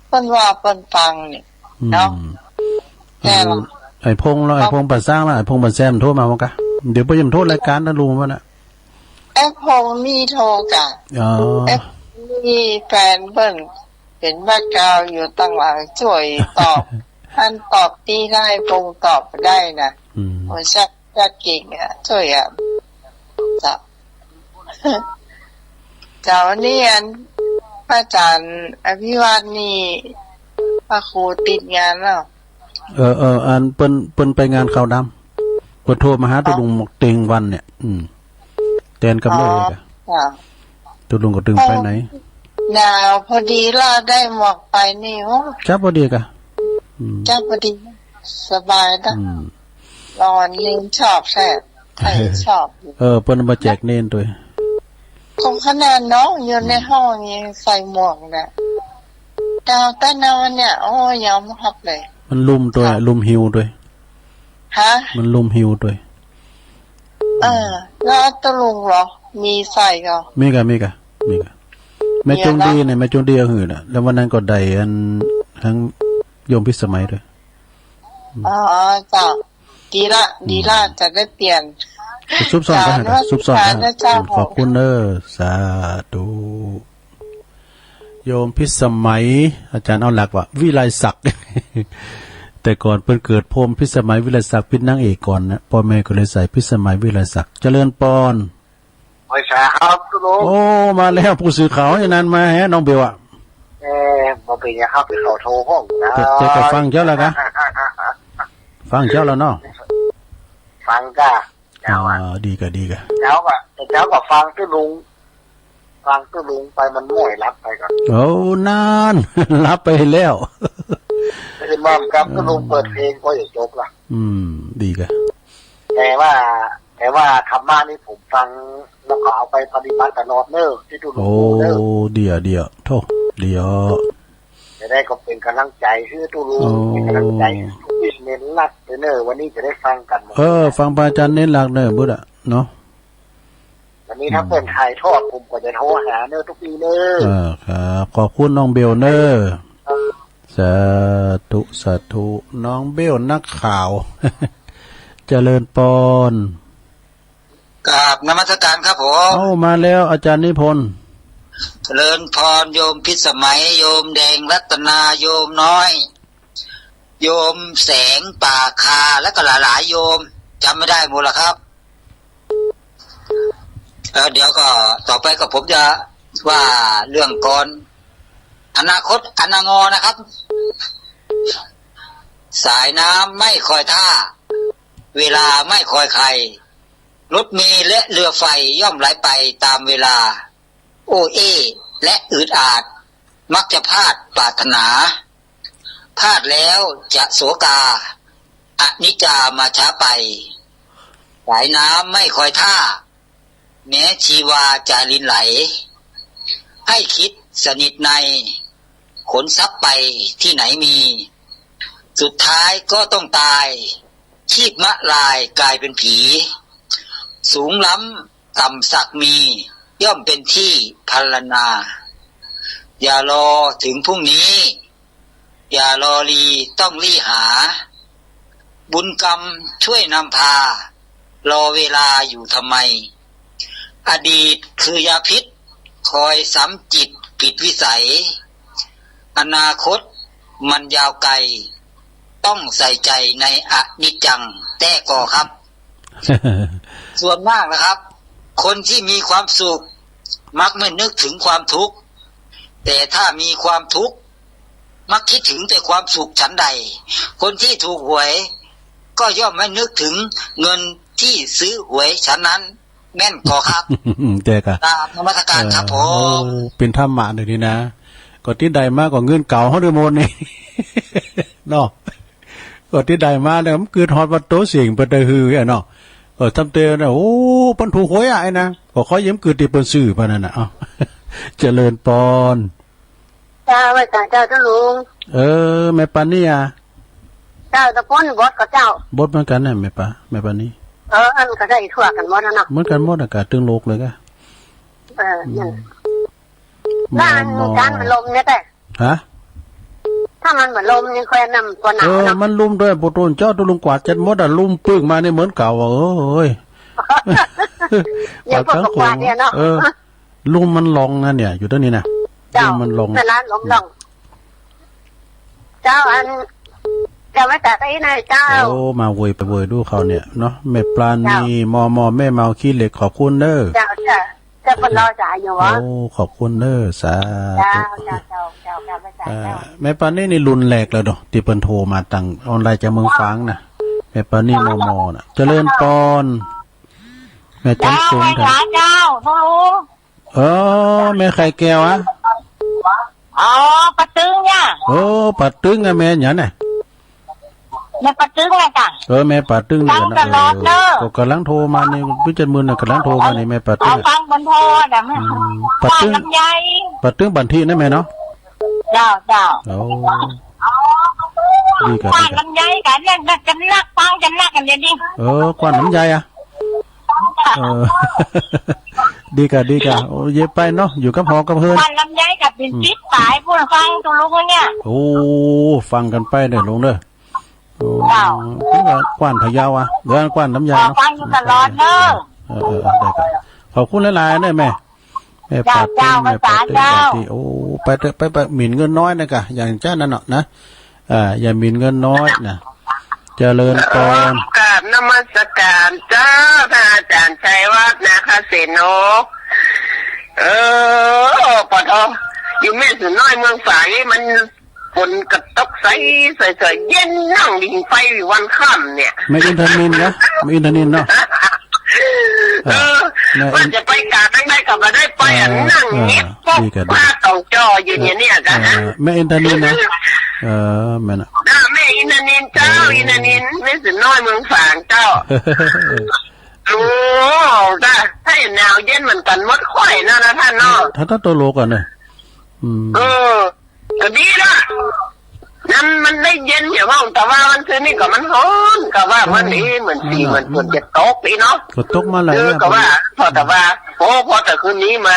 เพิ่นว่าเพิ่นฟังนี่เนาะแต่ไอ้พงเราไอ้พงปัดสร้างแล้วไอ้พงปัดแซมโทรมาว่ากันเดี๋ยวไปยิมโทษรายการนะลุงว่าน่ะไอ้พงมีโทรกันไอ้มีแฟนเพิ่นเป็นบ้านกาวอยู่ตั้งหลังช่วยตอบท่านตอบที่ได้พงตอบได้นะโอ้ชักเก่งอ่ะช่วยอ่ะจ้าวันนี้พระอาจารย์อภิวัตนี่พระครูติดงานแล้วอันเปิ้นไปงานขาวดำเปิ้นโทรมาหาตุลุงหมกติงวันเนี่ยแทนกับเลยอ่ะตุลุงก็ตึงไปไหนหนาวพอดีเราได้หมอกไปนี่โหจับพอดีกะจับพอดีสบายนะนอนลิงชอบแท้ใครชอบเปิ้นมาแจกเน้นตัว ของขนาดน้องอยู่ในห้องนี่ใส่หมวกเนี่ยดาวแต่นอนเนี่ยโอ้ยอมรับเลย มันลุมด้วยลุมหิวด้วย ฮะ มันลุมหิวด้วย แล้วตะลุงเหรอมีใส่ก็มีกะแม่จงดีเนี่ยแม่จงดีเอาหื่นน่ะแล้ววันนั้นก็ได้อันทั้งโยมพิสมัยด้วยจ้ะดีละจะได้เปลี่ยนซุปซ้อนกันซุปซ้อนกันขอบคุณสาธุโยมพิสมัยอาจารย์เอาหลักว่าวิไลศักดิ์ แต่ก่อนเพิ่นเกิดพรหมพิสมัยวิไลศักดิ์เป็นนางเอกก่อนนะพ่อแม่ก็เลยใส่พิสมัยวิไลศักดิ์เจริญปอนไม่ใช่ครับลุงโอ้มาแล้วผู้สื่อข่าวอย่างนั้นมาน้องเบลอ่ะมาเป็นยังครับไปเขาโทรห้องนะเจ๊ก็ฟังเจ้าแล้วนะฟังเจ้าแล้วเนาะฟังจ้าดีกะเจ้าก็ฟังตื้อลุงไปมันม่วยรับไปก่อนโอ้นานรับไปแล้วไม่ได้มั่มครับตื้อลุงเปิดเพลงก็อย่าจบล่ะดีกะแต่ว่าธรรมะนี่ผมฟังแล้วก็เอาไปปฏิบัติตลอดเนอะที่ดูเดี๋ยวโทษเดี๋ยวจะได้ก็เป็นกำลังใจชื่อตูรูเป็นกำลังใจที่เน้นหลักเนอะวันนี้จะได้ฟังกันฟังพระอาจารย์เน้นหลักเนอะบุตรเนาะวันนี้ถ้าเปิดถ่ายทอดผมก็จะโทรหาเนอะทุกปีเนอะครับขอบคุณน้องเบลเนอะสาธุน้องเบลนักข่าวเจริญปอนกราบนมัสการครับผมมาแล้วอาจารย์นิพนธ์เจริญพรโยมพิสมัยโยมแดงรัตนาโยมน้อยโยมแสงป่าคาและก็หลายๆโยมจำไม่ได้หมดละครับเดี๋ยวก็ต่อไปก็ผมจะว่าเรื่องก่อนอนาคตอนางอนะครับสายน้ำไม่คอยท่าเวลาไม่คอยใครรถเมล์และเรือไฟย่อมไหลไปตามเวลาโอและอืดอาดมักจะพลาดปรารถนาพลาดแล้วจะโศกาอนิจจามาช้าไปสายน้ำไม่คอยท่าแม้ชีวาจะลินไหลให้คิดสนิทในขนทรัพย์ไปที่ไหนมีสุดท้ายก็ต้องตายชีพมะลายกลายเป็นผีสูงล้ำต่ำสักมีย่อมเป็นที่พรรณนาอย่ารอถึงพรุ่งนี้อย่ารอรีต้องรีหาบุญกรรมช่วยนำพารอเวลาอยู่ทำไมอดีตคือยาพิษคอยซ้ำจิตผิดวิสัยอนาคตมันยาวไกลต้องใส่ใจในอนิจจังแต่ก่อครับ ส่วนมากนะครับคนที่มีความสุขมักไม่นึกถึงความทุกข์แต่ถ้ามีความทุกข์มักคิดถึงแต่ความสุขฉันใดคนที่ถูกหวยก็ย่อมไม่นึกถึงเงินที่ซื้อหวยฉันนั้นแม่นก่อครับเจ๊กะตามนมัสการครับผมเป็นธรรมะเลยนี่นะก็ที่ใดมากกว่าเงินเก่าเขาด้วยโมนนี่เนาะก็ที่ใดมาเนี่ยมันคือทอดวัดโตเสียงเปิดได้ฮือไอ้เนาะทำเตอเนี่ยโอ้ปันถูกหวยไอ้นะก็ขอยิ้มเกิดที่เปิ้นซื้อปานนั้นน่ะเจริญปอนเจ้าไว้เจ้าลุงแม่ปานนี่อ่ะเจ้าตะพ้นบดกับเจ้าบดเหมือนกันน่ะแม่ปานนี่อันก็ได้ทั่วกันหมดนะเนาะเหมือนกันหมดอากาศตึงโลกเลยก็บ้านการมันลมเนี่ยแต่ฮะถ้ามันเหมือนลมยังค่อยนำตัวหนาวนะมันลุ่มด้วยปุตุนเจ้าตุลุงกวาดจัดมดลุ่มปึ้งมานี่เหมือนเก่าเอ้ยยังพวกกวาดเนี่ยเนาะลุ่มมันลองนะเนี่ยอยู่ตรงนี้นะลุ่มมันลองเป็นร้านลมลองเจ้าอันจะไม่แต่ไอ้นายเจ้ามาโวยไปโวยดูเขาเนี่ยเนาะแม่ปลาณีมอแม่เมาขี้เหล็กขอบคุณเด้อเจ้าคนรอจ่ายอยู่วะขอบคุณเด้อสาธุแม่ปานนี่รุนแรงแล้วเนาะที่เปิ้นโทรมาตั้งออนไลน์จากเมืองฝางน่ะแม่ปานนี่มอน่ะเจริญปอนแม่จันทร์เจ้าแม่ไข่แก้วอ่ะปัดตึงเนี่ยปัดตึงอ่ะแม่หยังน่ะ แม่ปะตึ้งเลยจ้ะ แม่ป่าตึ้ง ฟังตลอดเนอะ ก็กำลังโทรมานี่พี่จันมือน่ะกำลังโทรมานี่แม่ป่าตึ้ เอา ง ฟังบนโทษแต่แม่ ป่า ฟัง ตึ้ง ลำไย ป่าตึ้งบันทีนะแม่เนาะ เจ้า โอ้ดีกัน ฟั ดี ง กัน ลำไยกันเนี่ยจะนักฟังจะนักกันเดี๋ยวนี้ กวนน้ำใจอ่ะดีกันโอ้เย็บไปเนาะอยู่กับหอกับเพื่อน ฟังลำไยกับเป็นจิ๊บสายพูดฟังตัวลูกเนี่ย โอ้ฟังกันไปเด้อลงเด้อโอ้ เจ้า นี่ว่ากวนพะเยาอ่ะหรือกวนน้ำยาเนาะ ฟังอยู่ตลอดเนอะ ได้กันขอบคุณหลายๆเด้อแม่ปาติ้งแม่ปาติ้งปาติ้งโอ้ไปหมิ่นเงินน้อยนะกะอย่างเจ้านั่นเนาะนะอย่าหมิ่นเงินน้อยนะเจริญพร กราบนมัสการเจ้าท่านอาจารย์ชัยวัฒน์นะคะเสนกปะทออยู่แม่สุน้อยเมืองฝายมันฝนกระตกใสเย็นนั่งดิ่งไฟวันค่ำเนี่ย ไม่อินเทอร์เน็ตนะไม่อินเทอร์เน็ตเนาะ ว่าจะไปกาดได้กับมาได้ไปนั่งเงียบปุ๊บป้าต้องจออยู่เนี่ยกันนะ แม่อินเทอร์เน็ตนะแม่น่ะ แม่อินทนินเจ้าอินทนินแม่สุน้อยเมืองฝางเจ้าโอ้จ้าถ้าหนาวเย็นเหมือนกันมดข่อยนะท่านเนาะ ถ้าตัวโลก่อนเนี่ยก็ดีละนั่นมันได้เย็นอย่าว่าแต่ว่ามันคืนนี่ก็มันร้อนก็ว่าวันนี้เหมือนสีเหมือนฝนจะตกอีเนาะ ก็ตกมาหลาย ก็ว่าพอแต่คืนนี้มา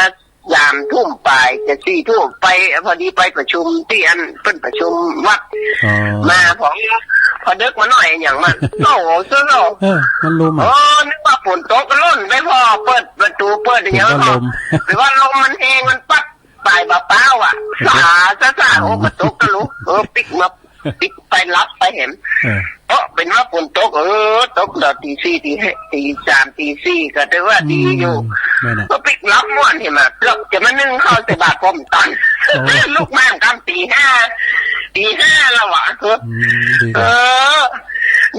ยามทุ่มไปจะ4 ทุ่มไปพอดีไปประชุมที่อันเป็นประชุมวัดมาพอเด็กมาหน่อยอย่างมันโอ้โหเจ้ามันลมอ่ะนึกว่าฝนตกล้นไม่พอเปิดประตูเปิดอย่างเงี้ยหรือว่าลมมันเองมันปัดปลายเปล่าอ่ะสาโอ้กระตกก็รู้ปิกไปรับไปเห็นเป็นว่าฝนตกตกตอนตี 4 ตี 3 ตี 4ก็ได้ว่าดีอยู่ก็ปิกรับม่วนเห็นไหมเกือบจะมานึ่งข้าวใส่บาตรพร้อมตันลูกแม่กำตี 5แล้วอ่ะ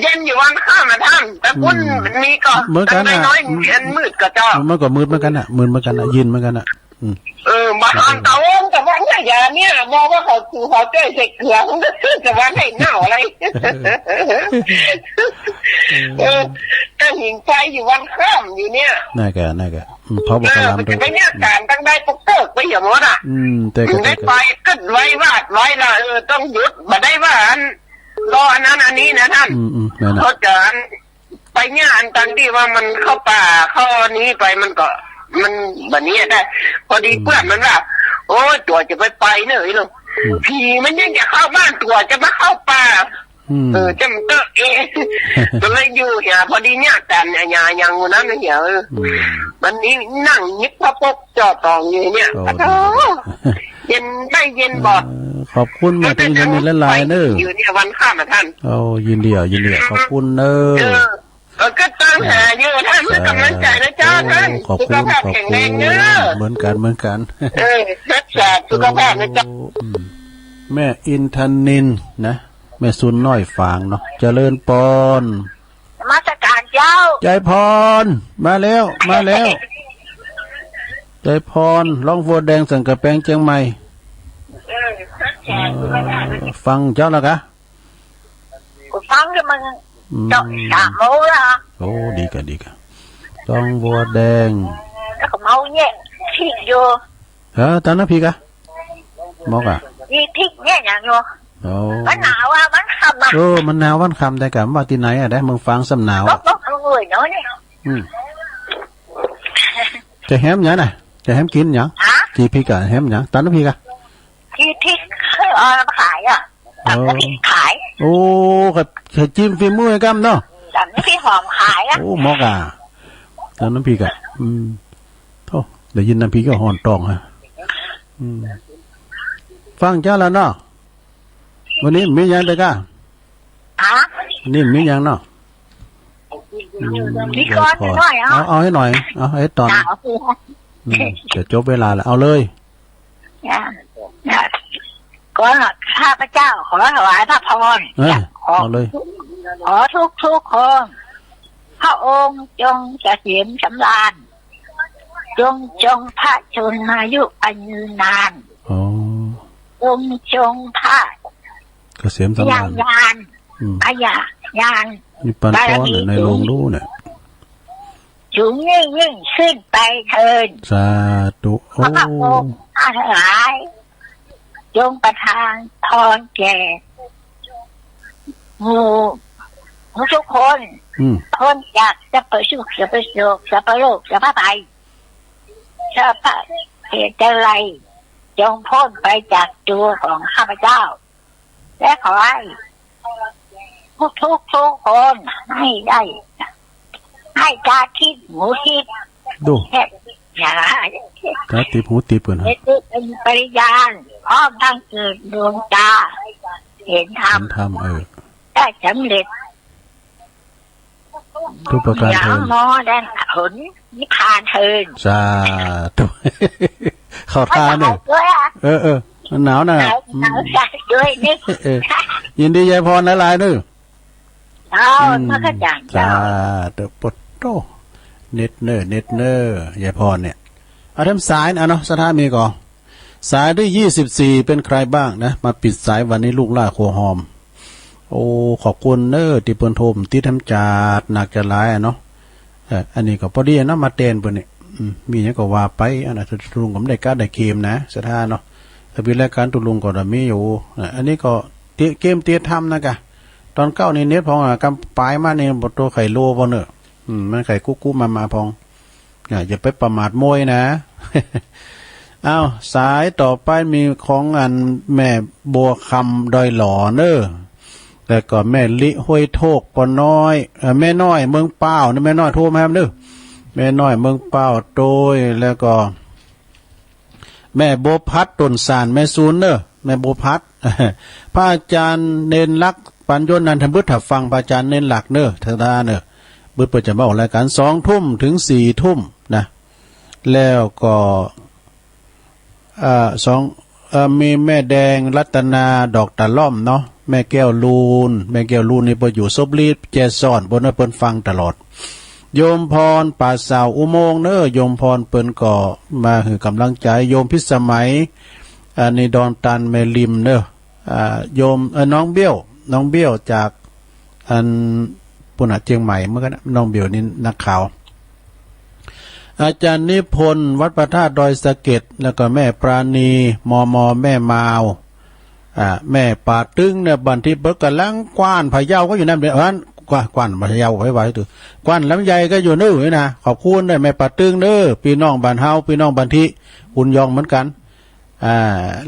เย็นอยู่วันข้ามมาท่านแต่คุณนี้ก็ตั้งน้อยเย็นมืดก็เจ้ามันก็มืดเหมือนกันอ่ะมืดเหมือนกันอ่ะยินเหมือนกันอ่ะมาทานเตาแต่ว่าเนี่ยมองว่าเขาเจ้าใส่เกลือแต่ว่าให้หน้าอะไรตั้งหิ่งไฟอยู่วันข้ามอยู่เนี่ยน่าแกเพราะบอกกำลังจะไปเนี่ยการตั้งได้ปกเติกไปอย่างนั้นอ่ะได้ไปขึ้นไว้วาดไว้ละต้องหยุดมาได้ว่ารออันนั้นอันนี้นะท่านเขาจะไปเนี่ยอันตังที่ว่ามันเข้าป่าเข้านี้ไปมันก็มันแบบนี้ได้พอดีเพื่อนมันว่าโอ้ตัวจะไปเนี่ยหรอผีมันยังจะเข้าบ้านตัวจะมาเข้าป่าจำเตอก็เลยอยู่เหี่ยพอดีเนี่ยแต่อย่างนั้นเหี่ยวันนี้นั่งยิบพระปกจอตองอยู่เนี่ยเย็นได้เย็นบอดขอบคุณแม่ที่ยินดีและลายเนออยู่เนี่ยวันข้ามท่านยินดีขอบคุณเนอก็ตั้งหาอยู่ท่านเพื่อกำลังใจนะเจ้าท่านสุขภาพแข็งแรงเนอะเหมือนกันรักษาสุขภาพนะเจ้าแม่อินทนินนะแม่ซุนน้อยฝางเนาะเจริญปอนมาสการเจ้าใจพรมาแล้วใจพรร้องวัวแดงสังกะแปงเชียงใหม่ฟังเจ้าแล้วกะฟังแล้วมันจบ3 โมงแล้วโอ้ดีกันร้องวัวแดงแล้วก็เมาเนี่ยทิ้งอยู่ตอนนั้นพี่กะมอกอ่ะนี่ทิ้งเนี่ยอย่างอยู่มันหนาวมันค่ำมันหนาววันค่ำแต่กะว่าที่ไหนอ่ะได้มึงฟังสำหนาวลบเอาเลยเนาะเนี่ยจะแฮมยังน่ะจะแฮมกินยังจีพี่กะแฮมยังตอนนั้นพี่กะที่ขายอ่ะขายโอ้กับจิ้มฝีมือกันเนาะตอนนี้พี่หอมขายอ่ะโอ้มอกอ่ะตอนนั้นพี่กะโธ่ได้ยินน้ำพี่ก็หอนตองฮะฟังเจ้าแล้วเนาะวันนี้มียังเด็กอ่ะนี่มียังเนาะมีก้อนหน่อยเอาให้หน่อยเอาให้ตอนจะจบเวลาแล้วเอาเลยก็ข้าพเจ้าขอถวายพระพรเอาเลยขอทุกคนพระองค์จงเกษมสำราญจงพระชนอายุอันยืนนานจงพระเกษมสำราญ พยาญาณ นี่ปันป้อนในโรงรู้เนี่ย สูงยิ่งขึ้นไปเถิด สาธุโอ้ พระองค์ทั้งหลายจงประทานพรแก่หมู่ทุกคนพ้นจากสัพพสุขสัพพโศกสัพพโลกสัพพภัยสัพพเหตุอะไรจงพ้นไปจากตัวของข้าพเจ้าและขอให้ทุกคนให้ได้ให้ตาทิพย์หูทิพย์ ดู อย่า ตาติบหูติบเปิ่นฮะ เป็นปริญาณพร้อมทั้งเกิดดวงตาเห็นธรรม ทำได้สำเร็จ ทุกประการ อย่า เทิน มอแดนผลนิพพานเทิน สาธุ เข้าท่าเนี่ย ด้วยอ่ะ มันหนาวนะ หนาวด้วยนี่ ยินดียายพรหลายๆเด้อ เอาเมื่อขจัง สาธุปดโตเน็ตเนอร์ยายพรเนี่ยเอาทำสายนะเนาะสถามีก่อนสายที่24เป็นใครบ้างนะมาปิดสายวันนี้ลูกล่าโคหอมโอ้ขอบคุณเนอร์ที่เปิ้นโทมที่ทำจาดหนักจะหลายเนาะอันนี้ก็พอดีเนาะมาเต้นเปิ้นนี่มีหยังก็ว่าไปอันน่ะตุลุงก็ไม่ได้การได้เกมนะสถาเนาะถ้าเป็นรายการตุลุงก็มีอยู่อันนี้ก็เกมเตียทำนะกะตอนเก้านี่เน็ตพองกำปลายมานี่บ่ตัวไข่โลบ่เนอะมันไข่กุ๊กมาพองอย่าไปประมาทมวยนะ อ้าวสายต่อไปมีของอันแม่บัวคำดอยหล่อเนอแล้วก็แม่ลิห้วยโทกปอน้อยแม่น้อยเมืองเป้านี่แม่น้อยโทรมาครับเด้อแม่น้อยเมืองเป้าโดยแล้วก็แม่โบพัดต้นสารแม่ซูนเนอแม่โบพัด พระอาจารย์เนนลักษ์ปัญญนันทบุตรถ้าฟังพระอาจารย์เนนหลักเนอทดาเนอบึดเปิดจะมาออกรายการ2 ทุ่มถึง4 ทุ่มนะแล้วก็มีแม่แดงรัตนาดอกตะล่อมเนาะแม่แก้วลูนนี่บ่อยู่ซบลีดแจซ่อนบ่เปิ้นฟังตลอดโยมพรป่าสาวอุโมงค์เน้อโยมพรเปิ้นก็มาให้กำลังใจโยมพิสมัยในดอนตันแม่ริมเน้อโยมน้องเบี้ยวจากอันปุ่นเชียงใหม่เมื่อกันน้องเบี้ยวนี่นักข่าวอาจารย์นิพนธ์วัดพระธาตุดอยสะเก็ดแล้วก็แม่ปราณีมแม่มาวแม่ป่าตึงเนี่ยบันทิเบิกกำลังกว้านพะเยาก็อยู่นั่นเดี๋ยวนั้นกว้านพะเยาไว้ถือกว้านลำไยก็อยู่นู่นนะขอบคุณด้วยแม่ป่าตึงเด้อพี่น้องบ้านเฮาพี่น้องบันทิอุ่นยองเหมือนกัน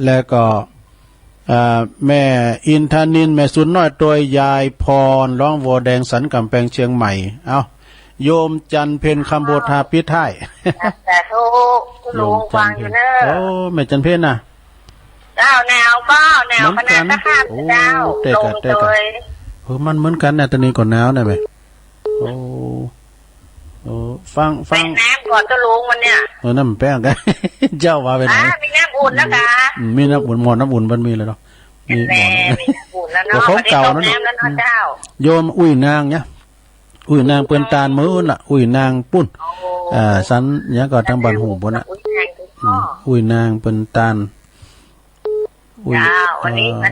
แล้วก็แม่อินทนินแม่สุนน้อยตัวยายพรร้องวัวแดงสันกำแพงเชียงใหม่เอาโยมจันเพนคำโบธาพิไทยแต่ทุกลุงฟังอยู่เนอะโอ้แม่จันเพนน่ะเจ้าแนวก็แนวคณะทหารเจ้าลงโดยมันเหมือนกันนะตอนนี้ก่อนหนาวนะแม่โอ้ฟังน้ำก่อนจะลุงมันเนี่ยน้ำแป้งกันเจ้าว่าไปไหนมีน้ำอุ่นนะคะมีน้ำอุ่นหมอน้ำอุ่นมันมีเลยเนาะมีหมออุ่นแล้วเนาะของเก่านั่นเจ้าโยมอุ้ยนางเนี่ยอุ้ยนางเปิ้นตาลมื้อน่ะอุ้ยนางปุ้นสันเนี่ยก็ทางบ้านหูบ่น่ะอุ้ยนางเปิ้นตาลวันนี้มัน